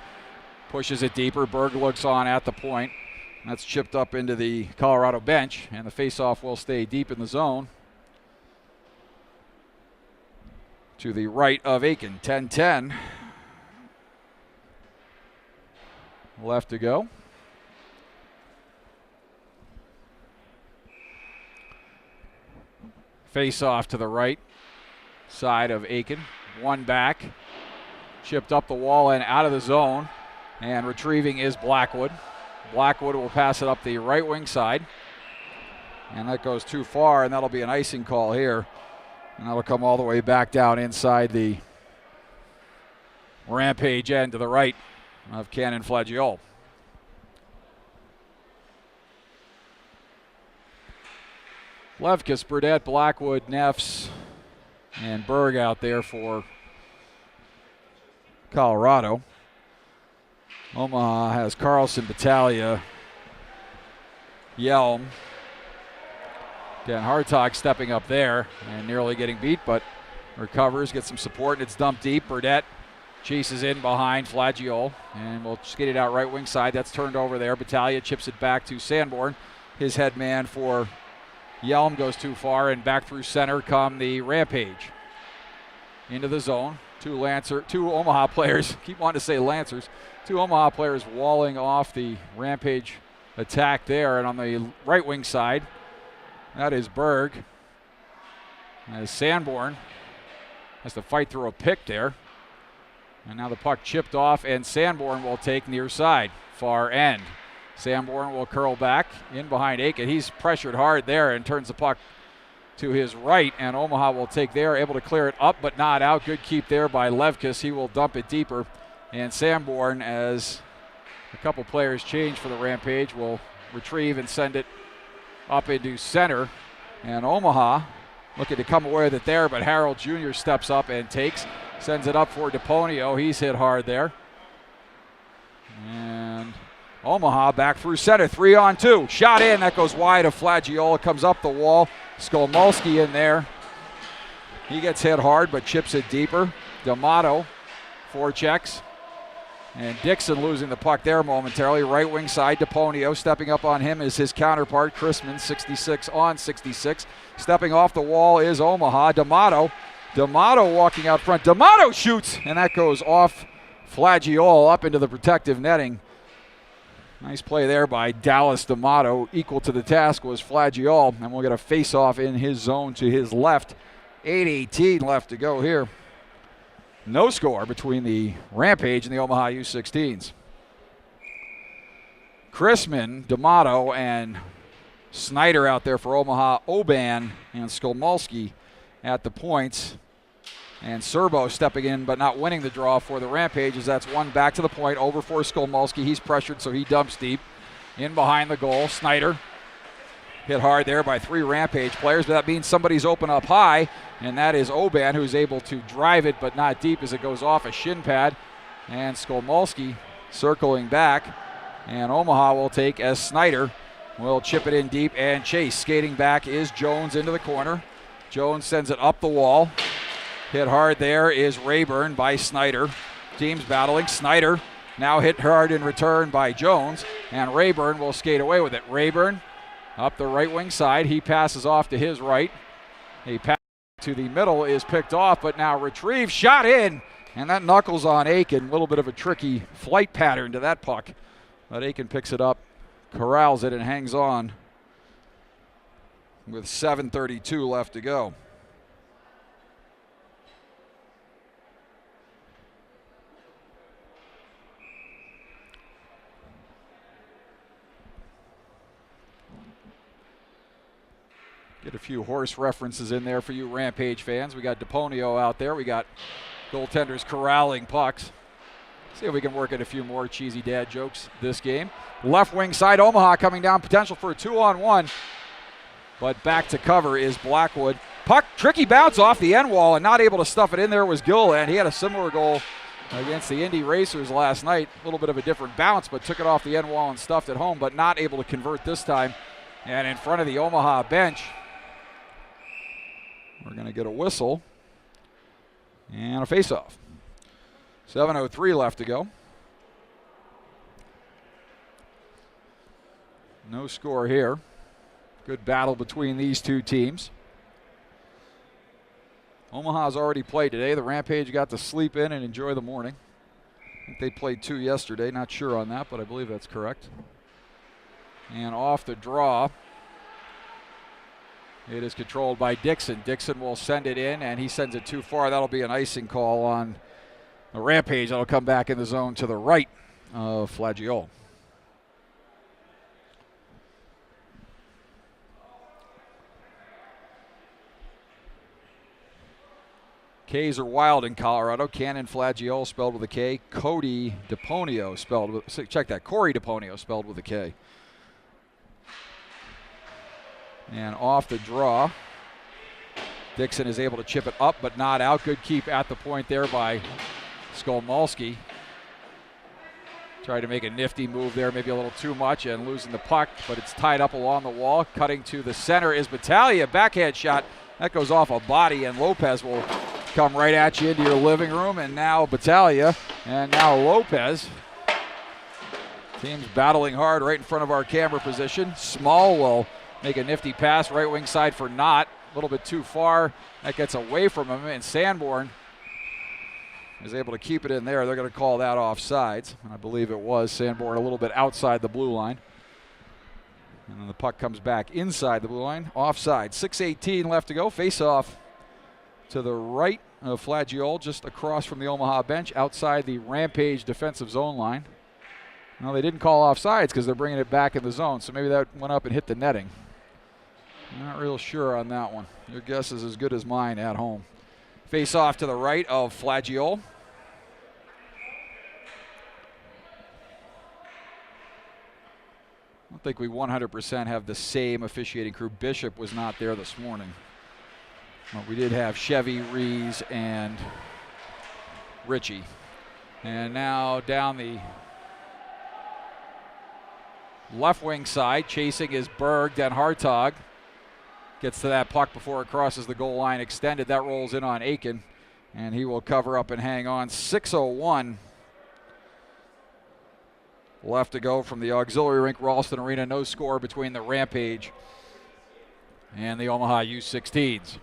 pushes it deeper. Berg looks on at the point. That's chipped up into the Colorado bench, and the faceoff will stay deep in the zone. To the right of Aiken. 10-10 left to go. Faceoff to the right side of Aiken. One back. Chipped up the wall and out of the zone. And retrieving is Blackwood. Blackwood will pass it up the right wing side. And that goes too far, and that'll be an icing call here. And that'll come all the way back down inside the Rampage end to the right of Cannon Flagiol. Levkis, Burdett, Blackwood, Neffs, and Berg out there for Colorado. Omaha has Carlson, Battaglia, Yelm. Dan Hartog stepping up there and nearly getting beat, but recovers, gets some support, and it's dumped deep. Burdett chases in behind Flagiol, and will skate it out right wing side. That's turned over there. Battaglia chips it back to Sanborn. His head man for Yelm goes too far, and back through center come the Rampage. Into the zone. Two Omaha players, keep wanting to say Lancers. Two Omaha players walling off the Rampage attack there, and on the right wing side, that is Berg. As Sanborn has to fight through a pick there. And now the puck chipped off, and Sanborn will take near side, far end. Sanborn will curl back in behind Aiken. He's pressured hard there and turns the puck to his right, and Omaha will take there, able to clear it up but not out. Good keep there by Levkis. He will dump it deeper. And Sanborn, as a couple players change for the Rampage, will retrieve and send it up into center. And Omaha looking to come away with it there, but Harold Jr. steps up and takes. Sends it up for DePonio. He's hit hard there. And Omaha back through center. 3-on-2. Shot in. That goes wide of Flagiol. Comes up the wall. Skolmolsky in there. He gets hit hard but chips it deeper. D'Amato forechecks. And Dixon losing the puck there momentarily. Right wing side, DePonio. Stepping up on him is his counterpart, Chrisman, 66 on 66. Stepping off the wall is Omaha. D'Amato walking out front. D'Amato shoots, and that goes off Flagiol up into the protective netting. Nice play there by Dallas D'Amato. Equal to the task was Flagiol, and we'll get a face-off in his zone to his left. 8:18 left to go here. No score between the Rampage and the Omaha U16s. Chrisman, D'Amato, and Snyder out there for Omaha. Oban and Skolmolsky at the points. And Serbo stepping in but not winning the draw for the Rampage, as that's one back to the point, over for Skolmolsky. He's pressured, so he dumps deep. In behind the goal, Snyder hit hard there by three Rampage players, but that means somebody's open up high, and that is Oban, who's able to drive it but not deep as it goes off a shin pad. And Skolmolsky circling back, and Omaha will take as Snyder will chip it in deep and chase. Skating back is Jones into the corner. Jones sends it up the wall. Hit hard there is Rayburn by Snyder. teams battling. Snyder now hit hard in return by Jones, and Rayburn will skate away with it. Rayburn up the right wing side. He passes off to his right. A pass to the middle is picked off, but now retrieved, shot in, and that knuckles on Aiken. A little bit of a tricky flight pattern to that puck, but Aiken picks it up, corrals it, and hangs on with 7:32 left to go. Get a few horse references in there for you Rampage fans. We got DePonio out there. We got goaltenders corralling pucks. See if we can work at a few more cheesy dad jokes this game. Left wing side, Omaha coming down, potential for a 2-on-1. But back to cover is Blackwood. Puck, tricky bounce off the end wall, and not able to stuff it in there was Gilland. He had a similar goal against the Indy Racers last night. A little bit of a different bounce, but took it off the end wall and stuffed it home, but not able to convert this time. And in front of the Omaha bench, we're going to get a whistle and a face-off. 7:03 left to go. No score here. Good battle between these two teams. Omaha's already played today. The Rampage got to sleep in and enjoy the morning. I think they played 2 yesterday. Not sure on that, but I believe that's correct. And off the draw, it is controlled by Dixon. Dixon will send it in, and he sends it too far. That'll be an icing call on the Rampage. That'll come back in the zone to the right of Flagiol. K's are wild in Colorado. Cannon Flagiol spelled with a K. Cody DePonio spelled with, check that, Corey DePonio spelled with a K. And off the draw, Dixon is able to chip it up but not out. Good keep at the point there by Skolmalski. Tried to make a nifty move there, maybe a little too much, and losing the puck, but it's tied up along the wall. Cutting to the center is Battaglia. Backhand shot. That goes off a body, and Lopez will come right at you into your living room. And now Battaglia, and now Lopez. Teams battling hard right in front of our camera position. Small will make a nifty pass right wing side for Knott. A little bit too far. That gets away from him, and Sanborn is able to keep it in there. They're going to call that offsides. And I believe it was Sanborn a little bit outside the blue line. And then the puck comes back inside the blue line. Offside. 6:18 left to go. Face off to the right of Flagiol, just across from the Omaha bench, outside the Rampage defensive zone line. No, they didn't call offsides because they're bringing it back in the zone, so maybe that went up and hit the netting. Not real sure on that one. Your guess is as good as mine at home. Face off to the right of Flagiol. I don't think we 100% have the same officiating crew. Bishop was not there this morning. Well, we did have Chevy, Rees, and Ritchie. And now down the left wing side, chasing is Berg, then Hartog. Gets to that puck before it crosses the goal line extended. That rolls in on Aiken, and he will cover up and hang on. 6:01 left to go from the auxiliary rink, Ralston Arena. No score between the Rampage and the Omaha U16s.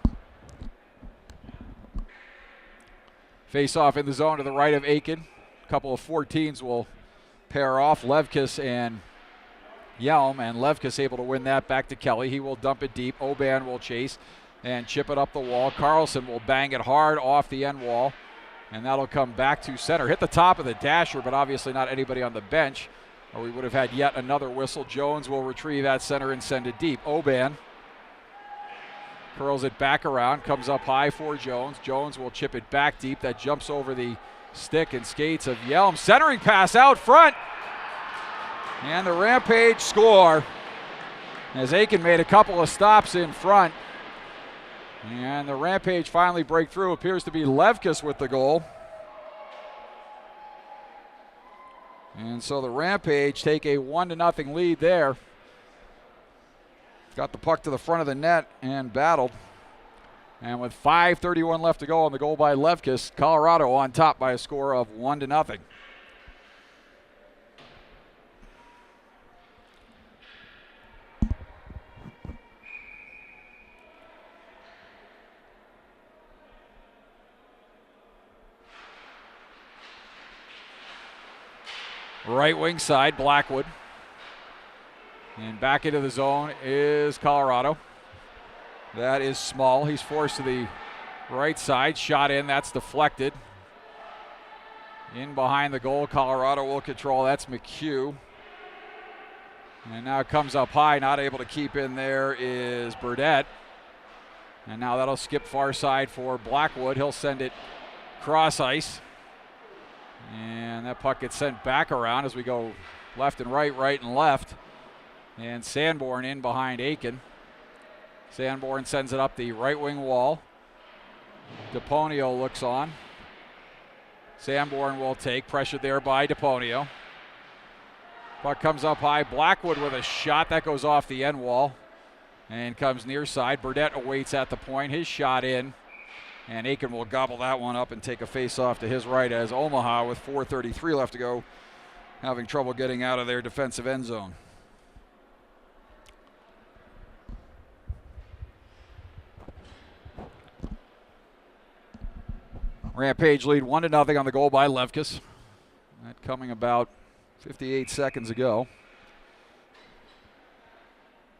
Face off in the zone to the right of Aiken. A couple of 14s will pair off, Levkis and Yelm, and Levkis able to win that back to Kelly. He will dump it deep. Oban will chase and chip it up the wall. Carlson will bang it hard off the end wall, and that'll come back to center. Hit the top of the dasher, but obviously not anybody on the bench, or we would have had yet another whistle. Jones will retrieve at center and send it deep. Oban curls it back around, comes up high for Jones. Jones will chip it back deep. That jumps over the stick and skates of Yelm. Centering pass out front. And the Rampage score as Aiken made a couple of stops in front. And the Rampage finally break through. Appears to be Levkis with the goal. And so the Rampage take a 1-0 lead there. Got the puck to the front of the net and battled. And with 5:31 left to go on the goal by Levkis, Colorado on top by a score of 1-0. Right wing side, Blackwood. And back into the zone is Colorado. That is Small. He's forced to the right side. Shot in. That's deflected. In behind the goal, Colorado will control. That's McHugh. And now it comes up high. Not able to keep in there is Burdett. And now that'll skip far side for Blackwood. He'll send it cross ice. And that puck gets sent back around as we go left and right and left. And Sanborn in behind Aiken. Sanborn sends it up the right wing wall. DePonio looks on. Sanborn will take, pressured there by DePonio. Puck comes up high. Blackwood with a shot that goes off the end wall and comes near side. Burdett awaits at the point. His shot in. And Aiken will gobble that one up and take a face-off to his right as Omaha, with 4:33 left to go, having trouble getting out of their defensive end zone. Rampage lead 1-0 on the goal by Levkis. That coming about 58 seconds ago.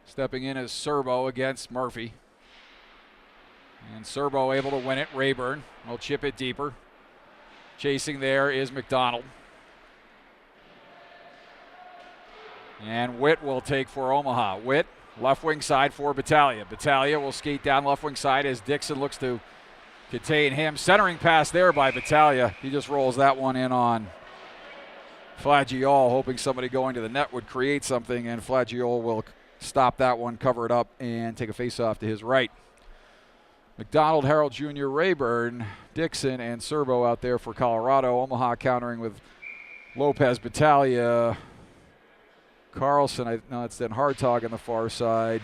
Stepping in is Serbo against Murphy. And Serbo able to win it. Rayburn will chip it deeper. Chasing there is McDonald. And Witt will take for Omaha. Witt, left wing side for Battaglia. Battaglia will skate down left wing side as Dixon looks to contain him. Centering pass there by Battaglia. He just rolls that one in on Flagiol, hoping somebody going to the net would create something, and Flagiol will stop that one, cover it up, and take a face-off to his right. McDonald, Harold Jr., Rayburn, Dixon, and Serbo out there for Colorado. Omaha countering with Lopez, Battaglia, Carlson, no, it's then Hartog on the far side,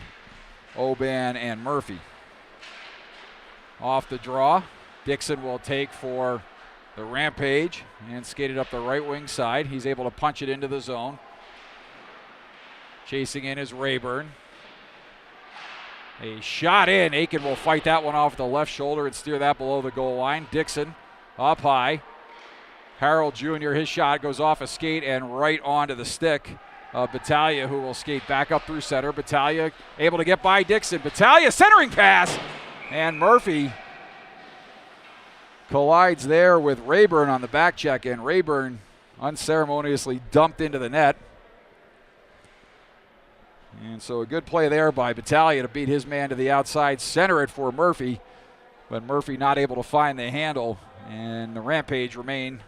Oban, and Murphy. Off the draw, Dixon will take for the Rampage and skate it up the right wing side. He's able to punch it into the zone. Chasing in is Rayburn. A shot in. Aiken will fight that one off the left shoulder and steer that below the goal line. Dixon up high. Harold Jr., his shot goes off a skate and right onto the stick of Battaglia, who will skate back up through center. Battaglia able to get by Dixon. Battaglia centering pass. And Murphy collides there with Rayburn on the back check, and Rayburn unceremoniously dumped into the net. And so a good play there by Battaglia to beat his man to the outside, center it for Murphy, but Murphy not able to find the handle, and the Rampage remain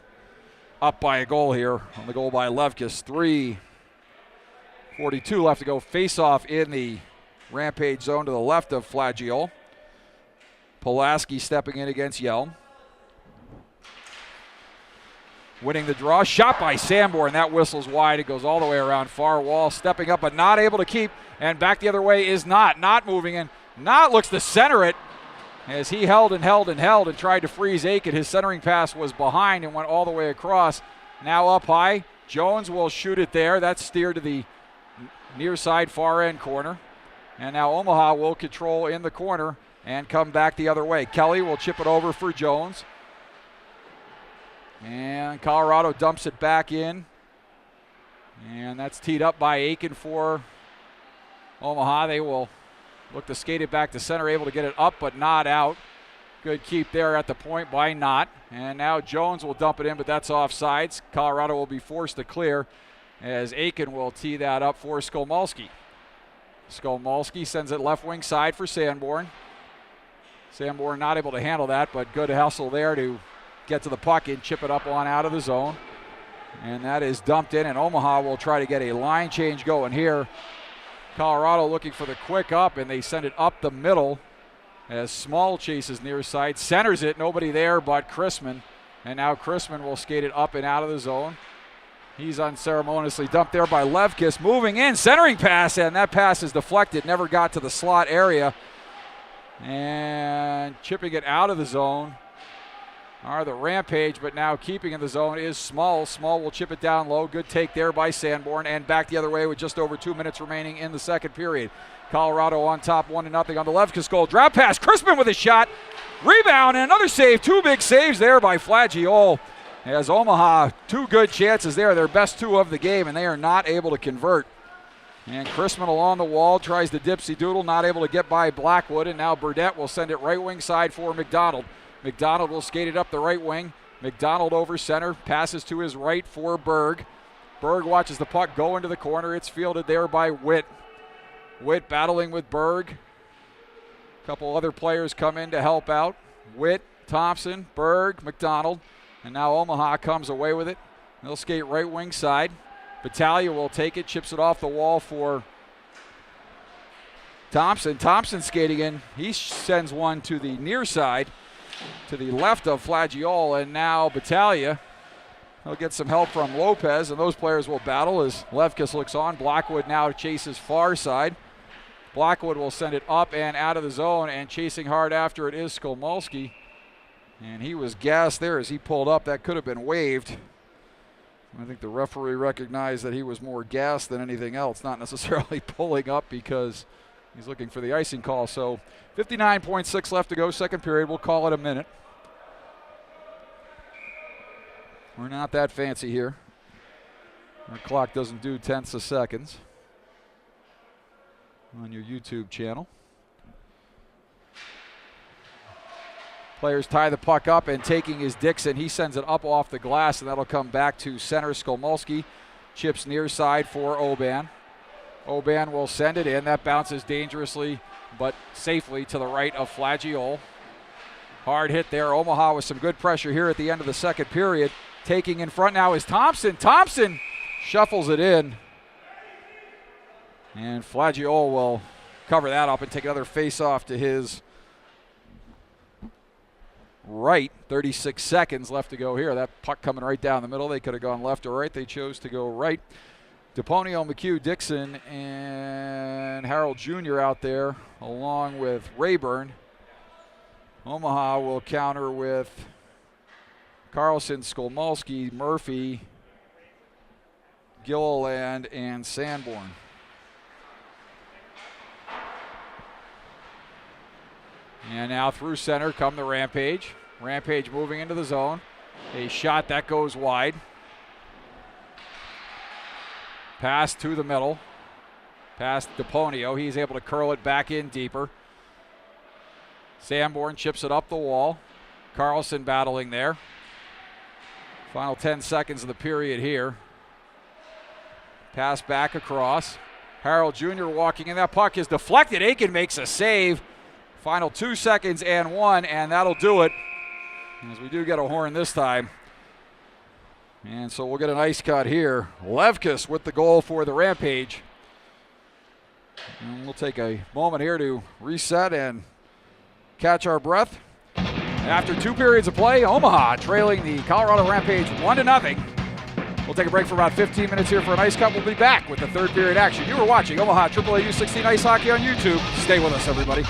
up by a goal here on the goal by Levkis. 3:42 left to go. Face-off in the Rampage zone to the left of Flagiol. Pulaski stepping in against Yelm. Winning the draw, shot by Sanborn. That whistles wide. It goes all the way around far wall. Stepping up, but not able to keep. And back the other way is Not moving in. Not looks to center it as he held and tried to freeze Aiken. His centering pass was behind and went all the way across. Now up high. Jones will shoot it there. That's steered to the near side far end corner. And now Omaha will control in the corner and come back the other way. Kelly will chip it over for Jones. And Colorado dumps it back in. And that's teed up by Aiken for Omaha. They will look to skate it back to center, able to get it up but not out. Good keep there at the point by Knott. And now Jones will dump it in, but that's offsides. Colorado will be forced to clear as Aiken will tee that up for Skolmolsky. Skolmolsky sends it left wing side for Sanborn. Sanborn not able to handle that, but good hustle there to get to the puck and chip it up on out of the zone. And that is dumped in, and Omaha will try to get a line change going here. Colorado looking for the quick up, and they send it up the middle as Small chases near side. Centers it, nobody there but Chrisman. And now Chrisman will skate it up and out of the zone. He's unceremoniously dumped there by Levkis. Moving in, centering pass, and that pass is deflected. Never got to the slot area. And chipping it out of the zone are the Rampage, but now keeping in the zone is Small. Small will chip it down low. Good take there by Sanborn, and back the other way with just over 2 minutes remaining in the second period. Colorado on top 1-0 on the Lefkis goal. Drop pass, Crispin with a shot. Rebound and another save. 2 big saves there by Flagiol. As Omaha, 2 good chances there, their best 2 of the game, and they are not able to convert. And Crispin along the wall tries the dipsy doodle, not able to get by Blackwood, and now Burdett will send it right wing side for McDonald. McDonald will skate it up the right wing. McDonald over center, passes to his right for Berg. Berg watches the puck go into the corner. It's fielded there by Witt. Witt battling with Berg. A couple other players come in to help out. Witt, Thompson, Berg, McDonald. And now Omaha comes away with it. They'll skate right wing side. Battaglia will take it, chips it off the wall for Thompson. Thompson skating in. He sends one to the near side, to the left of Flagiol, and now Battaglia. He'll get some help from Lopez, and those players will battle as Lefkis looks on. Blackwood now chases far side. Blackwood will send it up and out of the zone, and chasing hard after it is Skolmolsky. And he was gassed there as he pulled up. That could have been waived. I think the referee recognized that he was more gassed than anything else, not necessarily pulling up because he's looking for the icing call. So 59.6 left to go, second period. We'll call it a minute. We're not that fancy here. Our clock doesn't do tenths of seconds on your YouTube channel. Players tie the puck up, and taking is Dixon. He sends it up off the glass, and that'll come back to center. Skolmolsky chips near side for Oban. Oban will send it in. That bounces dangerously but safely to the right of Flagiol. Hard hit there. Omaha with some good pressure here at the end of the second period. Taking in front now is Thompson. Thompson shuffles it in. And Flagiol will cover that up and take another face-off to his right. 36 seconds left to go here. That puck coming right down the middle. They could have gone left or right. They chose to go right. DePonio, McHugh, Dixon, and Harold Jr. out there along with Rayburn. Omaha will counter with Carlson, Skolmolsky, Murphy, Gilliland, and Sanborn. And now through center come the Rampage. Rampage moving into the zone. A shot that goes wide. Pass to the middle. Pass DePonio. He's able to curl it back in deeper. Sanborn chips it up the wall. Carlson battling there. Final 10 seconds of the period here. Pass back across. Harold Jr. walking in. That puck is deflected. Aiken makes a save. Final 2 seconds and 1, and that'll do it. As we do get a horn this time. And so we'll get an ice cut here. Lefkis with the goal for the Rampage. And we'll take a moment here to reset and catch our breath. After 2 periods of play, Omaha trailing the Colorado Rampage 1-0. We'll take a break for about 15 minutes here for an ice cut. We'll be back with the third period action. You are watching Omaha AAA U16 Ice Hockey on YouTube. Stay with us, everybody.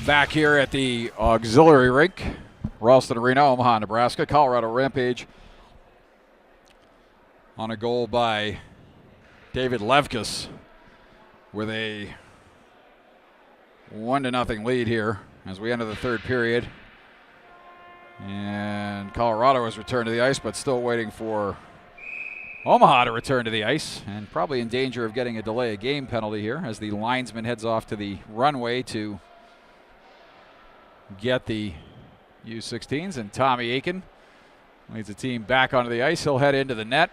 Back here at the auxiliary rink, Ralston Arena, Omaha, Nebraska. Colorado Rampage on a goal by David Levkus with a 1-0 lead here as we enter the third period. And Colorado has returned to the ice, but still waiting for Omaha to return to the ice, and probably in danger of getting a delay of game penalty here as the linesman heads off to the runway to get the U16s. And Tommy Aiken leads the team back onto the ice. He'll head into the net.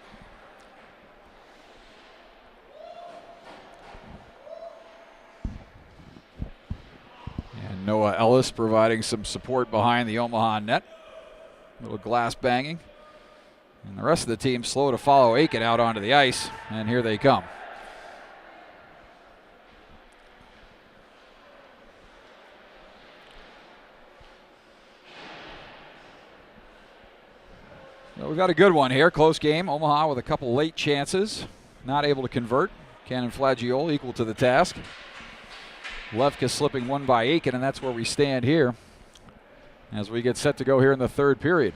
And Noah Ellis providing some support behind the Omaha net. A little glass banging. And the rest of the team slow to follow Aiken out onto the ice, and here they come. So we've got a good one here, close game. Omaha with a couple late chances, not able to convert. Cannon Flagiol equal to the task. Levka slipping one by Aiken, and that's where we stand here as we get set to go here in the third period.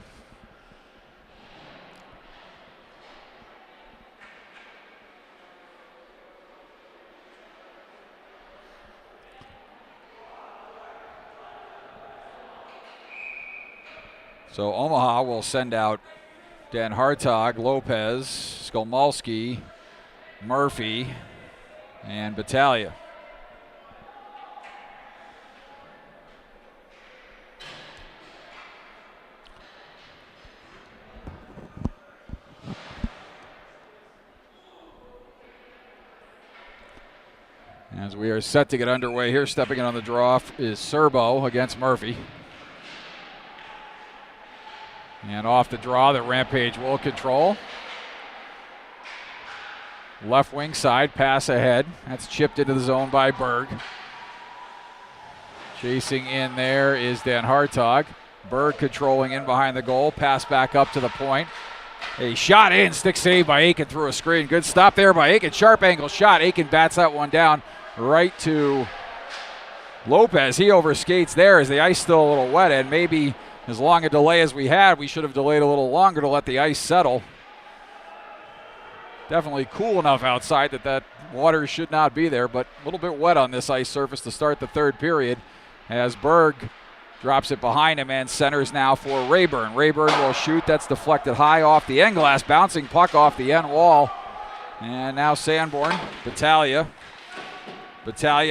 So Omaha will send out Dan Hartog, Lopez, Skolmalski, Murphy, and Battaglia. As we are set to get underway here, stepping in on the draw is Serbo against Murphy. And off the draw, the Rampage will control. Left wing side, pass ahead. That's chipped into the zone by Berg. Chasing in there is Dan Hartog. Berg controlling in behind the goal. Pass back up to the point. A shot in, stick save by Aiken through a screen. Good stop there by Aiken. Sharp angle shot. Aiken bats that one down right to Lopez. He overskates there as the ice still a little wet, and maybe as long a delay as we had, we should have delayed a little longer to let the ice settle. Definitely cool enough outside that water should not be there, but a little bit wet on this ice surface to start the third period as Berg drops it behind him and centers now for Rayburn. Rayburn will shoot. That's deflected high off the end glass. Bouncing puck off the end wall. And now Sanborn, Battaglia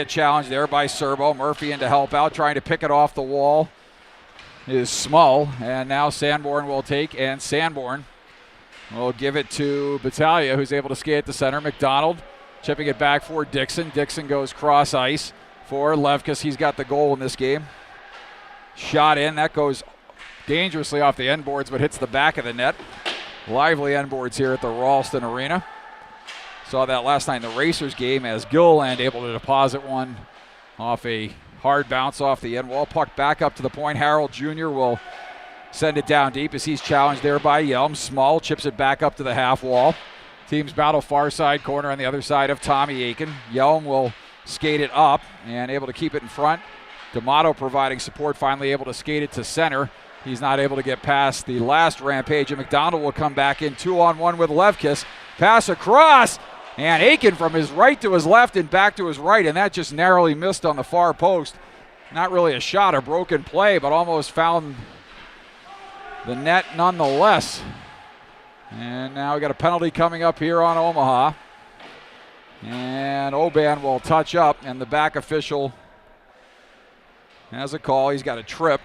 challenged there by Serbo. Murphy in to help out, trying to pick it off the wall is Small, and now Sanborn will take, and Sanborn will give it to Battaglia, who's able to skate to center. McDonald chipping it back for Dixon. Dixon goes cross ice for Levkus. He's got the goal in this game. Shot in, that goes dangerously off the end boards, but hits the back of the net. Lively end boards here at the Ralston Arena. Saw that last night in the Racers game as Gilliland able to deposit one off a hard bounce off the end wall. Puck back up to the point. Harold Jr. will send it down deep as he's challenged there by Yelm. Small chips it back up to the half wall. Teams battle far side corner on the other side of Tommy Aiken. Yelm will skate it up and able to keep it in front. D'Amato providing support, finally able to skate it to center. He's not able to get past the last Rampage, and McDonald will come back in 2-on-1 with Levkus. Pass across, and Aiken from his right to his left and back to his right, and that just narrowly missed on the far post. Not really a shot, a broken play, but almost found the net nonetheless. And now we got a penalty coming up here on Omaha. And Oban will touch up, and the back official has a call. He's got a trip,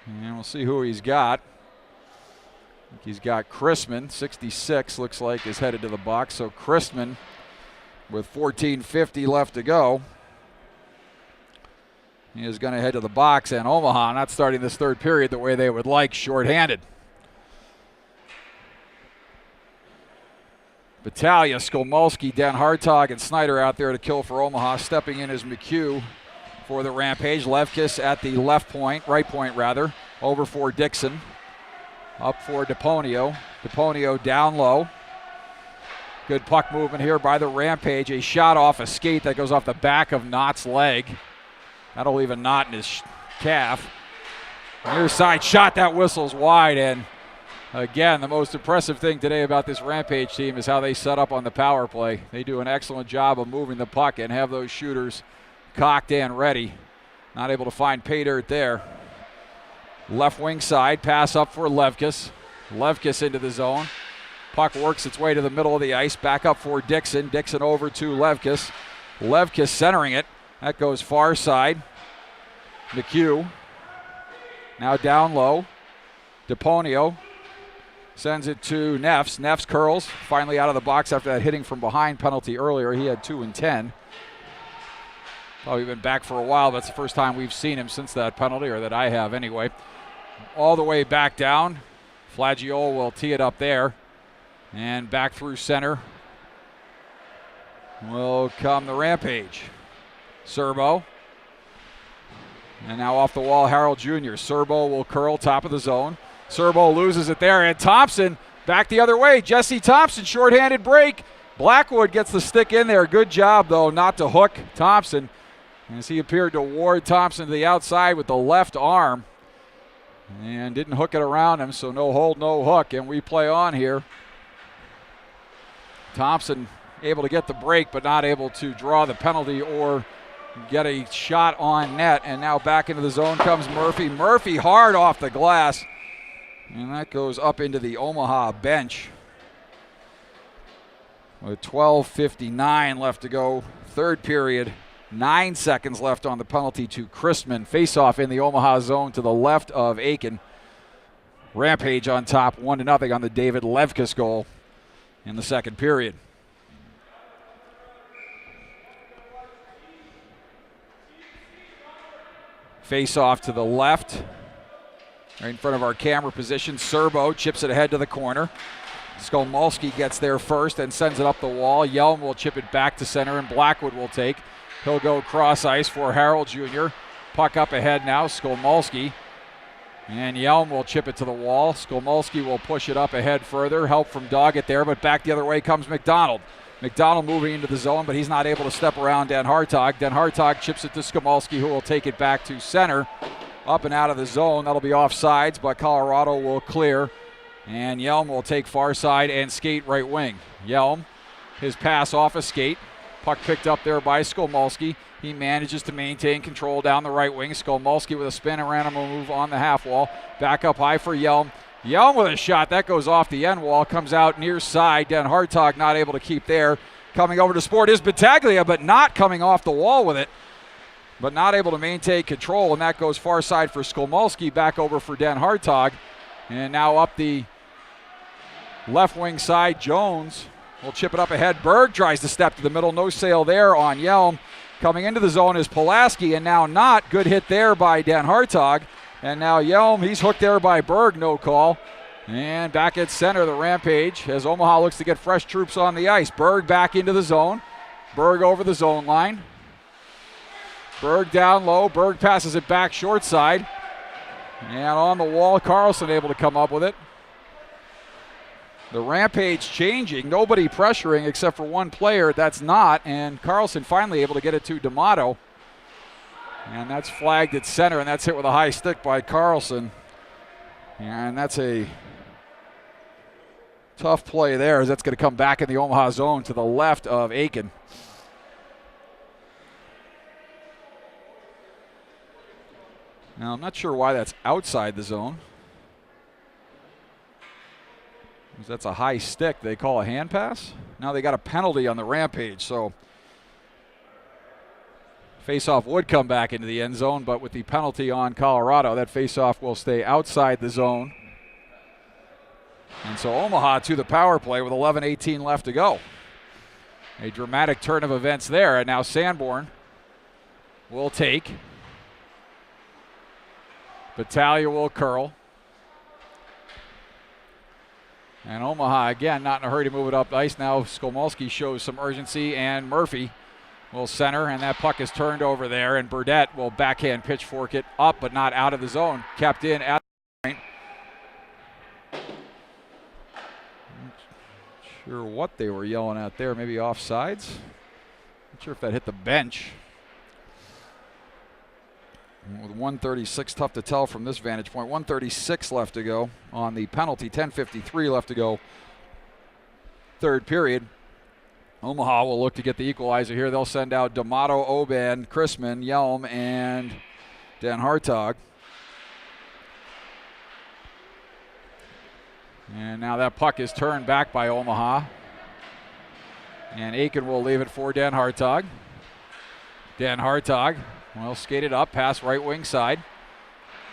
and we'll see who he's got. I think he's got Chrisman, 66 looks like, is headed to the box. So Chrisman with 14:50 left to go, he is going to head to the box, and Omaha not starting this third period the way they would like, shorthanded. Battaglia, Skolmalski, Dan Hartog, and Snyder out there to kill for Omaha. Stepping in is McHugh for the Rampage. Levkus at the right point rather, over for Dixon. Up for DePonio. DePonio down low. Good puck movement here by the Rampage. A shot off a skate that goes off the back of Knott's leg. That'll leave a knot in his calf. Near side shot, that whistle's wide, and again, the most impressive thing today about this Rampage team is how they set up on the power play. They do an excellent job of moving the puck and have those shooters cocked and ready. Not able to find pay dirt there. Left wing side, pass up for Levkis. Levkis into the zone. Puck works its way to the middle of the ice. Back up for Dixon. Dixon over to Levkis. Levkis centering it. That goes far side. McHugh. Now down low. DePonio sends it to Neffs. Neffs curls. Finally out of the box after that hitting from behind penalty earlier. He had 2 and 10. Probably been back for a while. That's the first time we've seen him since that penalty, or that I have anyway. All the way back down. Flagiol will tee it up there. And back through center will come the Rampage. Serbo. And now off the wall, Harold Jr. Serbo will curl top of the zone. Serbo loses it there, and Thompson back the other way. Jesse Thompson, shorthanded break. Blackwood gets the stick in there. Good job, though, not to hook Thompson, as he appeared to ward Thompson to the outside with the left arm and didn't hook it around him, so no hold, no hook, and we play on here. Thompson able to get the break, but not able to draw the penalty or get a shot on net, and now back into the zone comes Murphy. Murphy hard off the glass, and that goes up into the Omaha bench. With 12:59 left to go, third period, 9 seconds left on the penalty to Christman. Face-off in the Omaha zone to the left of Aiken. Rampage on top, 1-0 on the David Levkis goal in the second period. Face-off to the left, right in front of our camera position. Serbo chips it ahead to the corner. Skolmolsky gets there first and sends it up the wall. Yelm will chip it back to center, and Blackwood will take. He'll go cross ice for Harold Jr. Puck up ahead now, Skolmolsky. And Yelm will chip it to the wall. Skolmolsky will push it up ahead further. Help from Doggett there, but back the other way comes McDonald. McDonald moving into the zone, but he's not able to step around Dan Hartog. Dan Hartog chips it to Skolmolsky, who will take it back to center. Up and out of the zone. That'll be offsides, but Colorado will clear. And Yelm will take far side and skate right wing. Yelm, his pass off a skate. Puck picked up there by Skolmolsky. He manages to maintain control down the right wing. Skolmolsky with a spin and random move on the half wall. Back up high for Yelm. Yelm with a shot. That goes off the end wall. Comes out near side. Dan Hartog not able to keep there. Coming over to Sport is Battaglia, but not coming off the wall with it. But not able to maintain control, and that goes far side for Skolmolsky. Back over for Dan Hartog. And now up the left wing side, Jones will chip it up ahead. Berg tries to step to the middle. No sail there on Yelm. Coming into the zone is Pulaski, and now not. Good hit there by Dan Hartog. And now Yelm, he's hooked there by Berg, no call. And back at center, the Rampage, as Omaha looks to get fresh troops on the ice. Berg back into the zone. Berg over the zone line. Berg down low. Berg passes it back short side. And on the wall, Carlson able to come up with it. The Rampage changing, nobody pressuring except for one player. That's not, and Carlson finally able to get it to D'Amato. And that's flagged at center, and that's hit with a high stick by Carlson. And that's a tough play there, as that's going to come back in the Omaha zone to the left of Aiken. Now, I'm not sure why that's outside the zone. That's a high stick. They call a hand pass. Now they got a penalty on the Rampage, so faceoff would come back into the end zone, but with the penalty on Colorado, that faceoff will stay outside the zone. And so Omaha to the power play with 11:18 left to go. A dramatic turn of events there, and now Sanborn will take. Battaglia will curl. And Omaha, again, not in a hurry to move it up ice. Now Skolmolsky shows some urgency, and Murphy will center, and that puck is turned over there, and Burdette will backhand pitchfork it up, but not out of the zone. Kept in at the point. Not sure what they were yelling at there. Maybe offsides? Not sure if that hit the bench. With 136, tough to tell from this vantage point. 136 left to go on the penalty. 10:53 left to go. Third period. Omaha will look to get the equalizer here. They'll send out D'Amato, Oban, Chrisman, Yelm, and Dan Hartog. And now that puck is turned back by Omaha. And Aiken will leave it for Dan Hartog. Dan Hartog will skate it up, pass right wing side.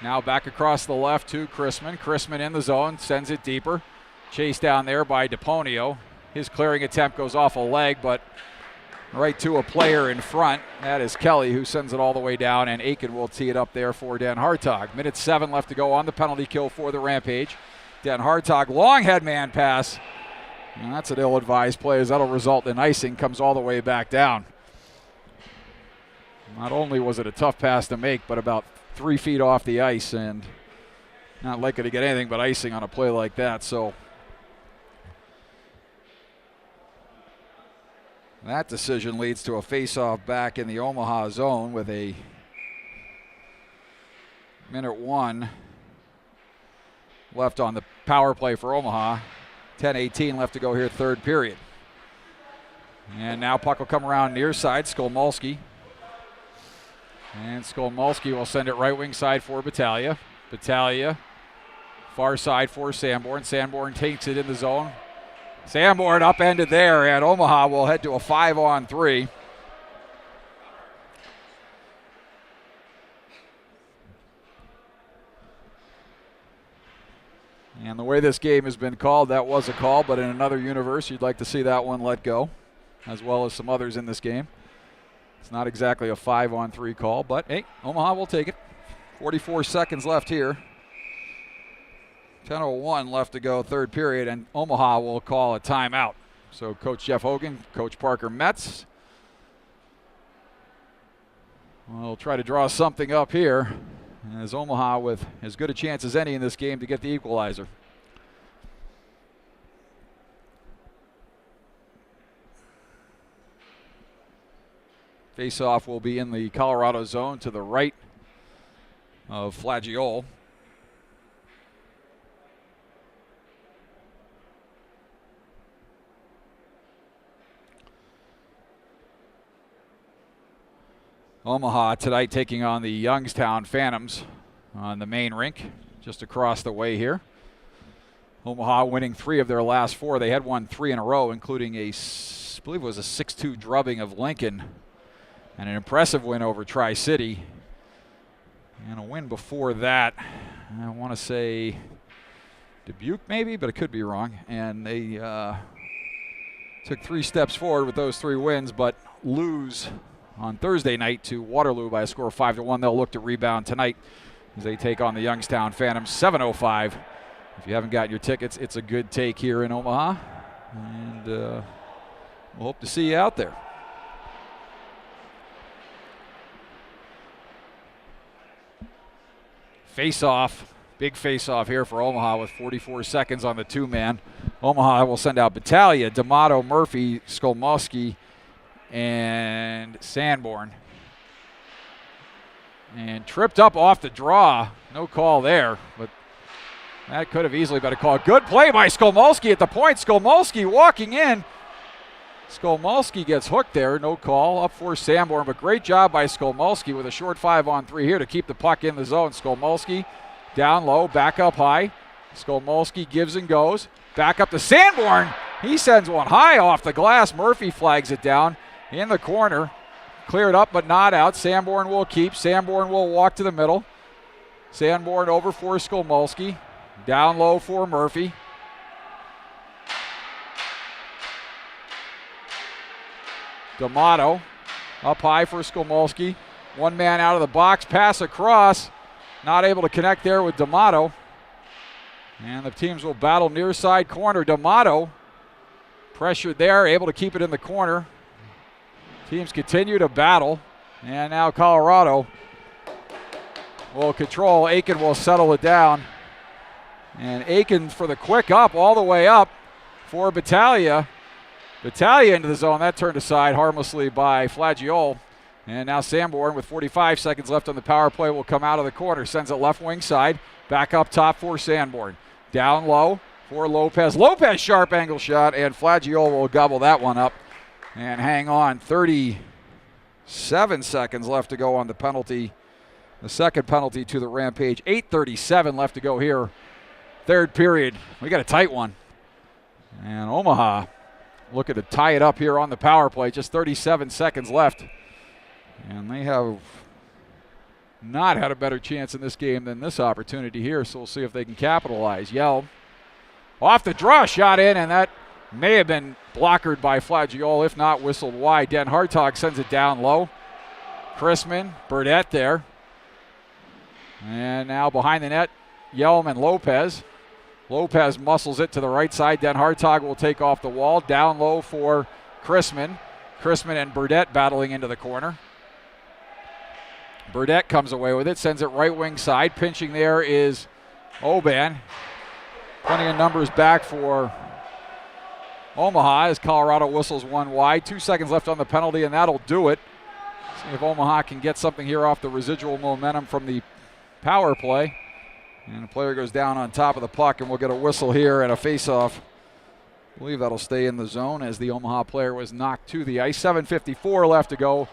Now back across the left to Chrisman. Chrisman in the zone, sends it deeper. Chased down there by DePonio. His clearing attempt goes off a leg, but right to a player in front. That is Kelly, who sends it all the way down, and Aiken will tee it up there for Dan Hartog. Minute 7 left to go on the penalty kill for the Rampage. Dan Hartog, long head man pass. And that's an ill-advised play, as that'll result in icing. Comes all the way back down. Not only was it a tough pass to make, but about 3 feet off the ice, and not likely to get anything but icing on a play like that. So that decision leads to a face-off back in the Omaha zone with a minute 1 left on the power play for Omaha. 10:18 left to go here, third period. And now puck will come around near side, Skolmolski. And Skolmolski will send it right wing side for Battaglia. Battaglia, far side for Sanborn. Sanborn takes it in the zone. Sanborn upended there, and Omaha will head to a 5-on-3. And the way this game has been called, that was a call, but in another universe, you'd like to see that one let go, as well as some others in this game. It's not exactly a 5-on-3 call, but hey, Omaha will take it. 44 seconds left here. 10:01 left to go, third period, and Omaha will call a timeout. So Coach Jeff Hogan, Coach Parker Metz will try to draw something up here, as Omaha with as good a chance as any in this game to get the equalizer. Face-off will be in the Colorado zone to the right of Flagiol. Omaha tonight taking on the Youngstown Phantoms on the main rink just across the way here. Omaha winning 3 of their last 4. They had won 3 in a row, including I believe it was a 6-2 drubbing of Lincoln, and an impressive win over Tri-City. And a win before that, I want to say Dubuque maybe, but it could be wrong. And they took 3 steps forward with those 3 wins, but lose on Thursday night to Waterloo by a score of 5-1. They'll look to rebound tonight as they take on the Youngstown Phantoms. 7:05. If you haven't got your tickets, it's a good take here in Omaha, and we'll hope to see you out there. Face-off, big face-off here for Omaha with 44 seconds on the 2-man. Omaha will send out Battaglia, D'Amato, Murphy, Skolmowski, and Sanborn. And tripped up off the draw. No call there, but that could have easily been a call. Good play by Skolmowski at the point. Skolmowski walking in. Skolmowski gets hooked there. No call up for Sanborn, but great job by Skolmowski with a short 5-on-3 here to keep the puck in the zone. Skolmowski down low, back up high. Skolmowski gives and goes. Back up to Sanborn. He sends one high off the glass. Murphy flags it down in the corner. Cleared up but not out. Sanborn will keep. Sanborn will walk to the middle. Sanborn over for Skolmowski. Down low for Murphy. D'Amato up high for Skolmowski. 1 man out of the box. Pass across. Not able to connect there with D'Amato. And the teams will battle near side corner. D'Amato pressured there, able to keep it in the corner. Teams continue to battle. And now Colorado will control. Aiken will settle it down. And Aiken for the quick up, all the way up for Battaglia. Battaglia into the zone. That turned aside harmlessly by Flagiol. And now Sanborn with 45 seconds left on the power play will come out of the corner. Sends it left wing side. Back up top for Sanborn. Down low for Lopez. Lopez sharp angle shot, and Flagiol will gobble that one up and hang on. 37 seconds left to go on the penalty. The second penalty to the Rampage. 8:37 left to go here. Third period. We got a tight one. And Omaha looking to tie it up here on the power play. Just 37 seconds left. And they have not had a better chance in this game than this opportunity here, so we'll see if they can capitalize. Yell off the draw, shot in, and that may have been blockered by Flagiol, if not whistled wide. Den Hartog sends it down low. Chrisman, Burdette there. And now behind the net, Yelm and Lopez. Lopez muscles it to the right side. Den Hartog will take off the wall. Down low for Chrisman. Chrisman and Burdette battling into the corner. Burdette comes away with it, sends it right wing side. Pinching there is Oban. Plenty of numbers back for Omaha as Colorado whistles one wide. 2 seconds left on the penalty, and that'll do it. See if Omaha can get something here off the residual momentum from the power play. And the player goes down on top of the puck, and we'll get a whistle here and a face-off. I believe that'll stay in the zone as the Omaha player was knocked to the ice. 7:54 left to go.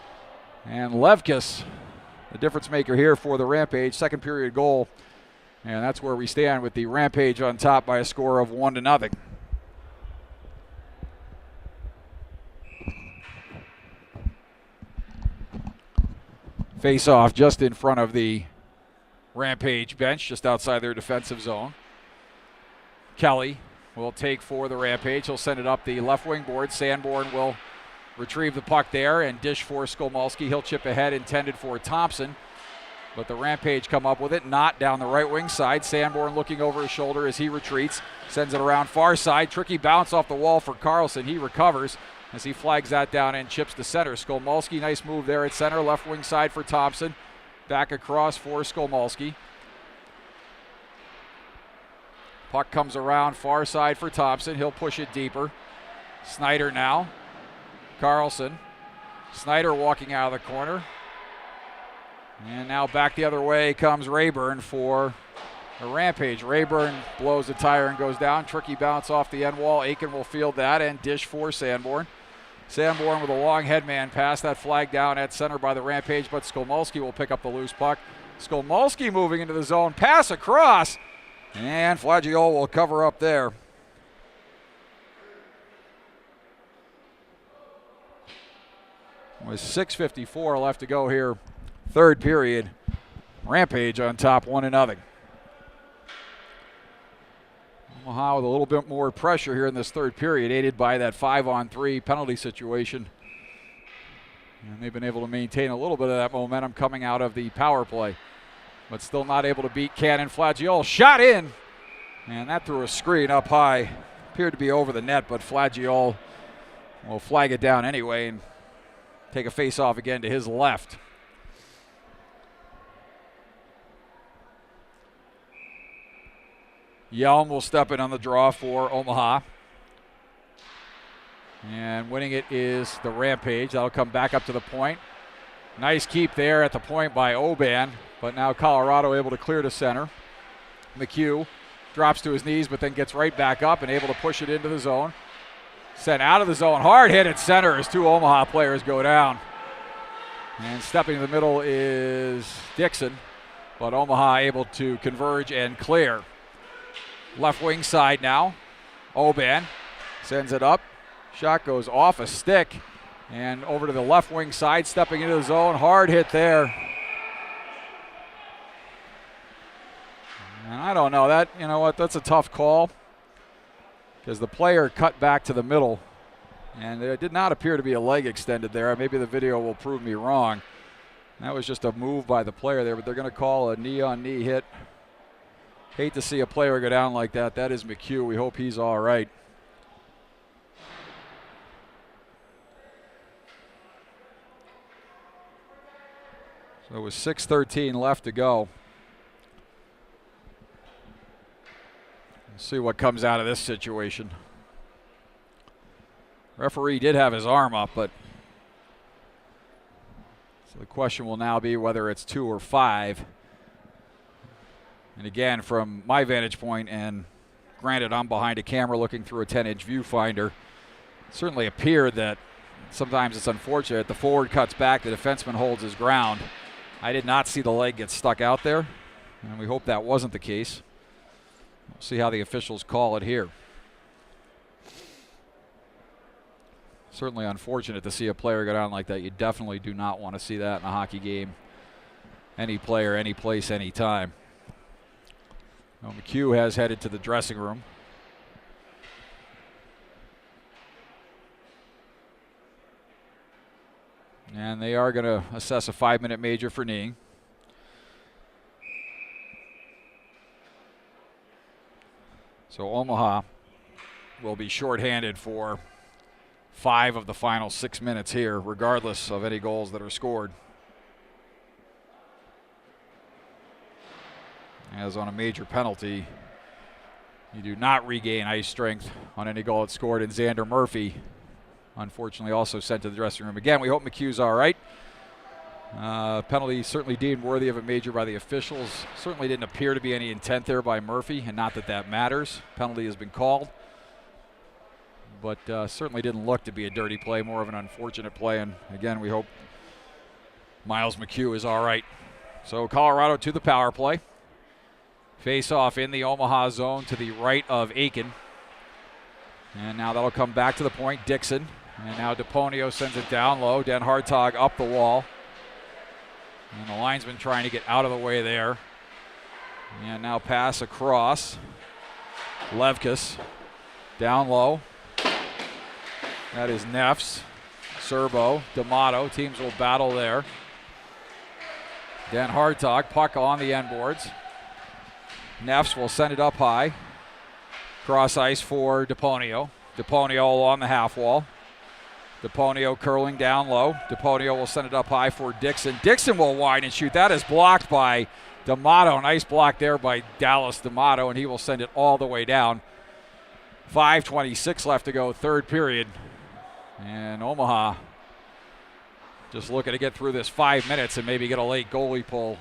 And Levkis, the difference maker here for the Rampage, second period goal. And that's where we stand with the Rampage on top by a score of 1-0. Face off just in front of the Rampage bench, just outside their defensive zone. Kelly will take for the Rampage. He'll send it up the left wing board. Sanborn will retrieve the puck there and dish for Skolmolsky. He'll chip ahead, intended for Thompson. But the Rampage come up with it, not down the right wing side. Sanborn looking over his shoulder as he retreats. Sends it around far side. Tricky bounce off the wall for Carlson. He recovers as he flags that down and chips to center. Skolmolsky, nice move there at center. Left wing side for Thompson. Back across for Skolmolsky. Puck comes around far side for Thompson. He'll push it deeper. Snyder now. Carlson. Snyder walking out of the corner. And now back the other way comes Rayburn for the Rampage. Rayburn blows the tire and goes down. Tricky bounce off the end wall. Aiken will field that and dish for Sanborn. Sanborn with a long headman pass. That flag down at center by the Rampage, but Skolmolsky will pick up the loose puck. Skolmolsky moving into the zone. Pass across. And Flagiol will cover up there. With 6:54 left to go here. Third period. Rampage on top 1-0. Omaha with a little bit more pressure here in this third period, aided by that 5-on-3 penalty situation. And they've been able to maintain a little bit of that momentum coming out of the power play. But still not able to beat Cannon. Flagiol shot in. And that threw a screen up high. Appeared to be over the net, but Flagiol will flag it down anyway and take a face-off again to his left. Yelm will step in on the draw for Omaha. And winning it is the Rampage. That'll come back up to the point. Nice keep there at the point by Oban, but now Colorado able to clear to center. McHugh drops to his knees, but then gets right back up and able to push it into the zone. Sent out of the zone. Hard hit at center as two Omaha players go down. And stepping in the middle is Dixon, but Omaha able to converge and clear. Left wing side now. Oban sends it up. Shot goes off a stick and over to the left wing side, stepping into the zone. Hard hit there. And I don't know, that, you know what, that's a tough call because the player cut back to the middle and there did not appear to be a leg extended there. Maybe the video will prove me wrong. That was just a move by the player there, but they're going to call a knee-on-knee hit. Hate to see a player go down like that. That is McHugh. We hope he's all right. So with 6:13 left to go. Let's see what comes out of this situation. Referee did have his arm up, but So the question will now be whether it's 2 or 5. And again, from my vantage point, and granted I'm behind a camera looking through a 10-inch viewfinder, it certainly appeared that sometimes it's unfortunate. The forward cuts back, the defenseman holds his ground. I did not see the leg get stuck out there, and we hope that wasn't the case. We'll see how the officials call it here. Certainly unfortunate to see a player go down like that. You definitely do not want to see that in a hockey game. Any player, any place, any time. Well, McHugh has headed to the dressing room. And they are going to assess a 5-minute major for kneeing. So Omaha will be shorthanded for 5 of the final 6 minutes here, regardless of any goals that are scored. As on a major penalty, you do not regain ice strength on any goal that's scored. And Xander Murphy, unfortunately, also sent to the dressing room. Again, we hope McHugh's all right. Penalty certainly deemed worthy of a major by the officials. Certainly didn't appear to be any intent there by Murphy, and not that that matters. Penalty has been called. But certainly didn't look to be a dirty play, more of an unfortunate play. And again, we hope Miles McHugh is all right. So Colorado to the power play. Face off in the Omaha zone to the right of Aiken. And now that'll come back to the point. Dixon. And now DePonio sends it down low. Den Hartog up the wall. And the linesman trying to get out of the way there. And now pass across. Levkus down low. That is Neffs, Serbo, D'Amato. Teams will battle there. Den Hartog, puck on the end boards. Neffs will send it up high. Cross ice for DePonio. DePonio along the half wall. DePonio curling down low. DePonio will send it up high for Dixon. Dixon will wide and shoot. That is blocked by D'Amato. Nice block there by Dallas D'Amato, and he will send it all the way down. 5:26 left to go, third period. And Omaha just looking to get through this 5 minutes and maybe get a late goalie pull.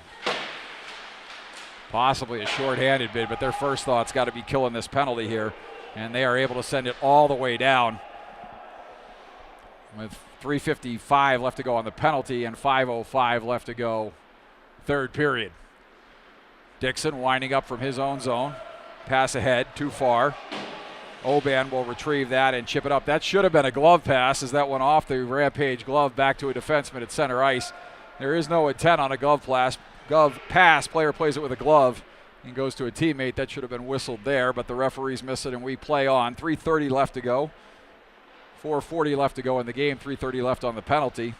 Possibly a shorthanded bid, but their first thought's got to be killing this penalty here. And they are able to send it all the way down with 3:55 left to go on the penalty and 5:05 left to go, third period. Dixon winding up from his own zone. Pass ahead, too far. Oban will retrieve that and chip it up. That should have been a glove pass as that went off the Rampage glove back to a defenseman at center ice. There is no intent on a glove pass. Player plays it with a glove and goes to a teammate. That should have been whistled there, but the referees miss it and we play on. 3:30 left to go. 4:40 left to go in the game. 3:30 left on the penalty.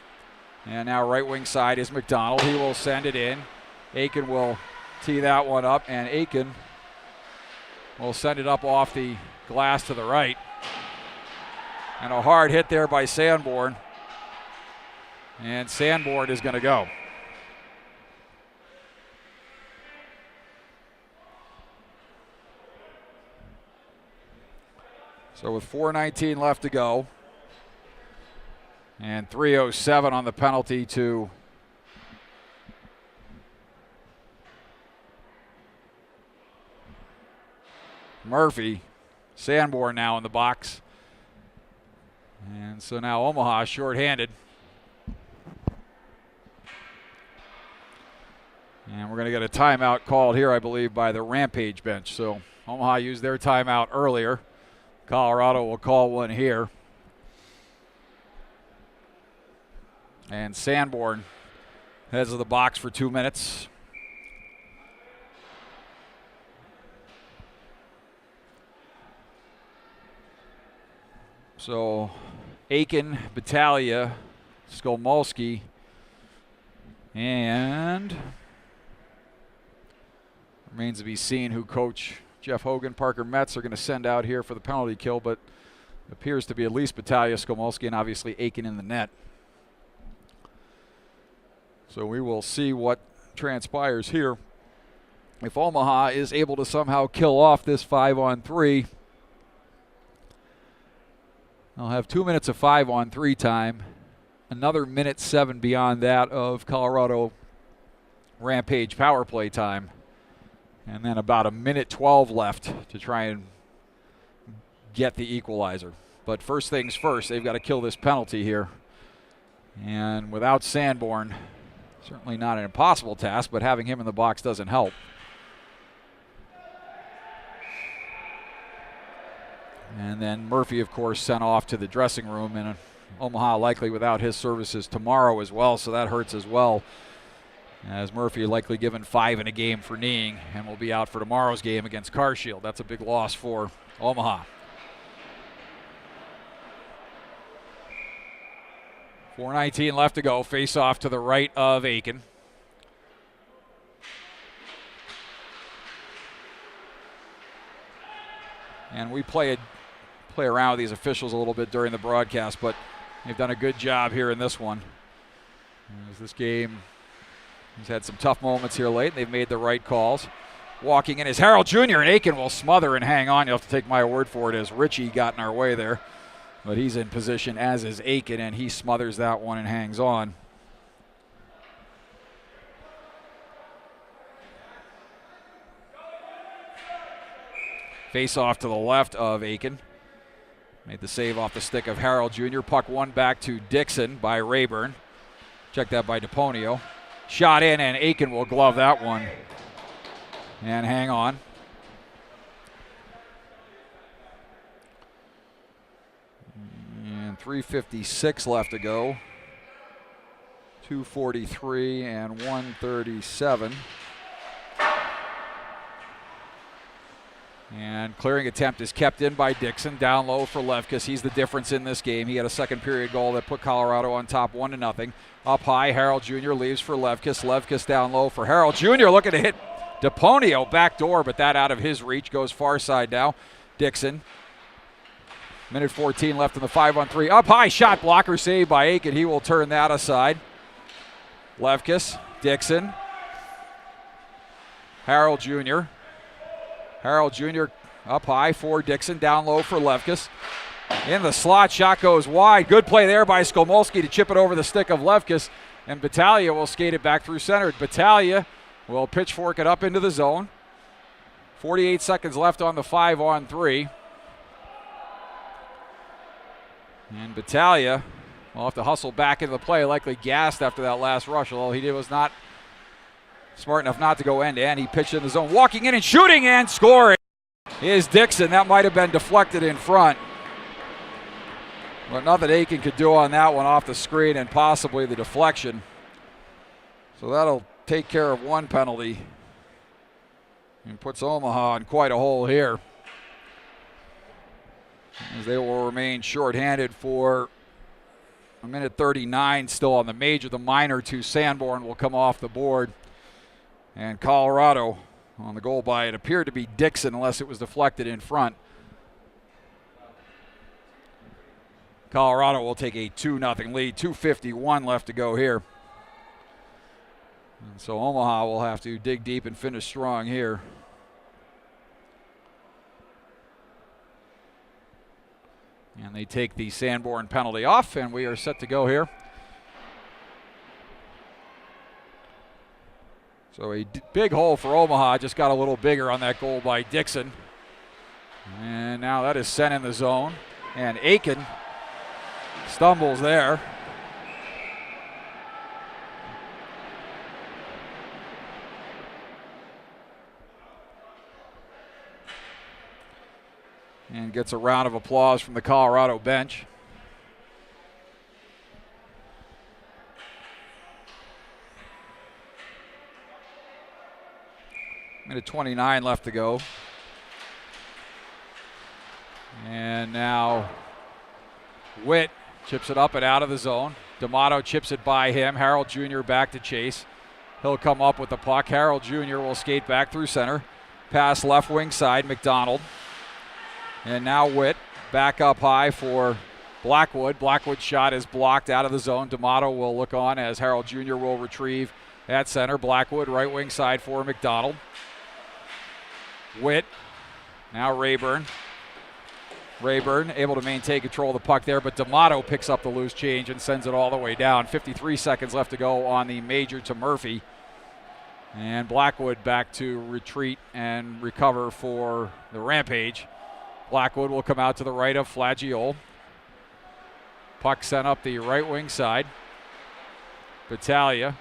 And now right wing side is McDonald. He will send it in. Aiken will tee that one up, and Aiken will send it up off the glass to the right. And a hard hit there by Sanborn. And Sanborn is going to go. So with 4:19 left to go and 3:07 on the penalty to Murphy. Sanborn now in the box. And so now Omaha shorthanded. And we're going to get a timeout called here, I believe, by the Rampage bench. So Omaha used their timeout earlier. Colorado will call one here. And Sanborn heads to the box for 2 minutes. So Aiken, Battaglia, Skolmolsky, and remains to be seen who coach Jeff Hogan, Parker Metz are going to send out here for the penalty kill, but it appears to be at least Battaglia, Skolmolsky, and obviously Aiken in the net. So we will see what transpires here. If Omaha is able to somehow kill off this 5-on-3, they'll have 2 minutes of 5-on-3 time. another minute 7 beyond that of Colorado Rampage power play time. And then about a minute 12 left to try and get the equalizer. But first things first, they've got to kill this penalty here. And without Sanborn, certainly not an impossible task, but having him in the box doesn't help. And then Murphy, of course, sent off to the dressing room, and Omaha likely without his services tomorrow as well, so that hurts as well. As Murphy likely given 5 in a game for kneeing and will be out for tomorrow's game against Carshield. That's a big loss for Omaha. 4:19 left to go. Face off to the right of Aiken. And we play around with these officials a little bit during the broadcast, but they've done a good job here in this one. As this game has had some tough moments here late, and they've made the right calls. Walking in is Harold Jr., and Aiken will smother and hang on. You'll have to take my word for it as Richie got in our way there. But he's in position, as is Aiken, and he smothers that one and hangs on. Face off to the left of Aiken. Made the save off the stick of Harold Jr. Puck one back to Dixon by Rayburn. Check that by DePonio. Shot in, and Aiken will glove that one and hang on. And 3:56 left to go. 2:43 and 1:37. And clearing attempt is kept in by Dixon. Down low for Levkis. He's the difference in this game. He had a second period goal that put Colorado on top 1-0. Up high, Harold Jr. leaves for Levkis. Levkis down low for Harold Jr. looking to hit DePonio back door, but that out of his reach. Goes far side now. Dixon. Minute 14 left in the 5-on-3. Up high, shot blocker saved by Aiken. He will turn that aside. Levkis, Dixon. Harold Jr. Harold Jr. up high for Dixon, down low for Levkis. In the slot, shot goes wide. Good play there by Skolmolski to chip it over the stick of Levkis, and Battaglia will skate it back through center. Battaglia will pitchfork it up into the zone. 48 seconds left on the 5-on-3. And Battaglia will have to hustle back into the play, likely gassed after that last rush, although he was not smart enough not to go end-to-end. He pitched in the zone. Walking in and shooting and scoring is Dixon. That might have been deflected in front. But nothing Aiken could do on that one off the screen and possibly the deflection. So that'll take care of one penalty and puts Omaha in quite a hole here, as they will remain shorthanded for a minute 39 still on the major. The minor to Sanborn will come off the board. And Colorado on the goal by, it appeared to be Dixon unless it was deflected in front. Colorado will take a 2-0 lead. 2:51 left to go here. And so Omaha will have to dig deep and finish strong here. And they take the Sanborn penalty off, and we are set to go here. So a big hole for Omaha, just got a little bigger on that goal by Dixon. And now that is sent in the zone. And Aiken stumbles there. And gets a round of applause from the Colorado bench. Minute 29 left to go. And now Witt chips it up and out of the zone. D'Amato chips it by him. Harold Jr. back to chase. He'll come up with the puck. Harold Jr. will skate back through center. Pass left wing side, McDonald. And now Witt back up high for Blackwood. Blackwood's shot is blocked out of the zone. D'Amato will look on as Harold Jr. will retrieve at center. Blackwood right wing side for McDonald. Witt, now Rayburn. Rayburn able to maintain control of the puck there, but D'Amato picks up the loose change and sends it all the way down. 53 seconds left to go on the major to Murphy. And Blackwood back to retreat and recover for the Rampage. Blackwood will come out to the right of Flagiole. Puck sent up the right wing side. Battaglia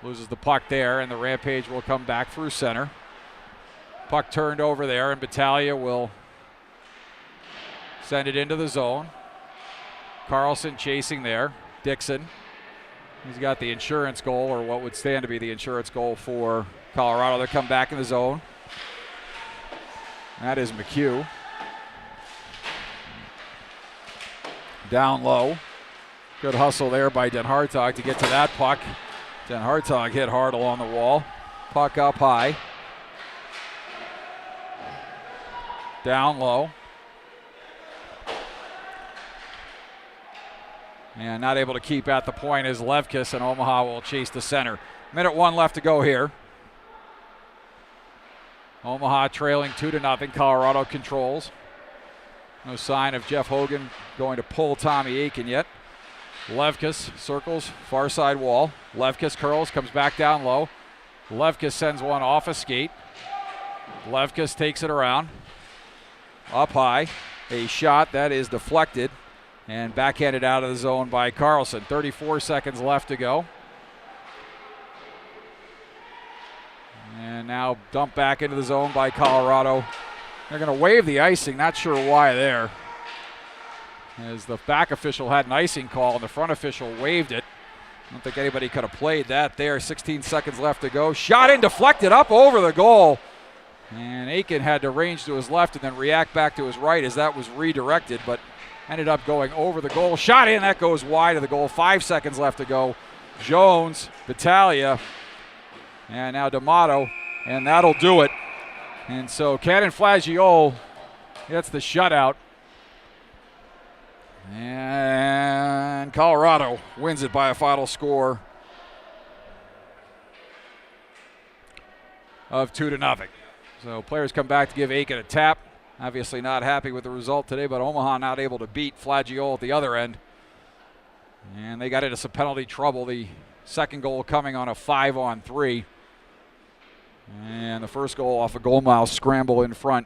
loses the puck there, and the Rampage will come back through center. Puck turned over there, and Battaglia will send it into the zone. Carlson chasing there. Dixon. He's got the insurance goal, or what would stand to be the insurance goal for Colorado. They come back in the zone. That is McHugh. Down low. Good hustle there by Den Hartog to get to that puck. Den Hartog hit hard along the wall. Puck up high. Down low. And not able to keep at the point as Levkis, and Omaha will chase the center. Minute 1 left to go here. Omaha trailing 2-0. Colorado controls. No sign of Jeff Hogan going to pull Tommy Aiken yet. Levkis circles far side wall. Levkis curls, comes back down low. Levkis sends one off a skate. Levkis takes it around. Up high. A shot that is deflected and backhanded out of the zone by Carlson. 34 seconds left to go. And now dumped back into the zone by Colorado. They're going to waive the icing, not sure why there. As the back official had an icing call and the front official waived it. I don't think anybody could have played that there. 16 seconds left to go. Shot in, deflected up over the goal. And Aiken had to range to his left and then react back to his right as that was redirected, but ended up going over the goal. Shot in, that goes wide of the goal. 5 seconds left to go. Jones, Battaglia, and now D'Amato, and that'll do it. And so Cannon Flagiole gets the shutout. And Colorado wins it by a final score of 2-0. So players come back to give Aiken a tap. Obviously not happy with the result today, but Omaha not able to beat Flagiole at the other end. And they got into some penalty trouble. The second goal coming on a 5-on-3. And the first goal off a goal mouth scramble in front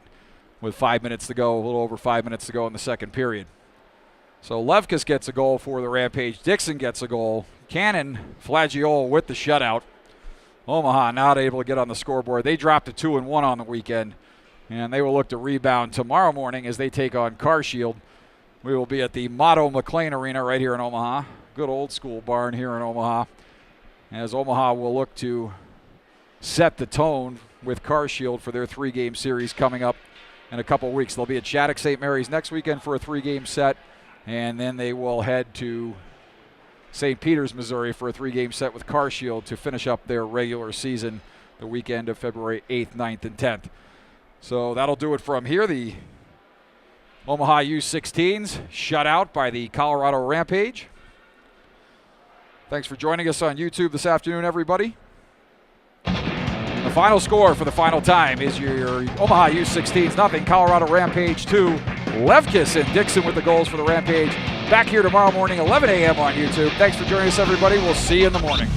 with 5 minutes to go, a little over 5 minutes to go in the second period. So Levkis gets a goal for the Rampage. Dixon gets a goal. Cannon, Flagiole with the shutout. Omaha not able to get on the scoreboard. They dropped to 2-1 on the weekend, and they will look to rebound tomorrow morning as they take on Carshield. We will be at the Motto McLean Arena right here in Omaha. Good old school barn here in Omaha, as Omaha will look to set the tone with Carshield for their 3-game series coming up in a couple weeks. They'll be at Shattuck St. Mary's next weekend for a 3-game set, and then they will head to St. Peters, Missouri for a 3-game set with Carshield to finish up their regular season the weekend of February 8th, 9th, and 10th. So that'll do it from here. The Omaha U16s shut out by the Colorado Rampage. Thanks for joining us on YouTube this afternoon, everybody. And the final score for the final time is your Omaha U16s 0, Colorado Rampage 2. Levkis and Dixon with the goals for the Rampage. Back here tomorrow morning, 11 a.m. on YouTube. Thanks for joining us, everybody. We'll see you in the morning.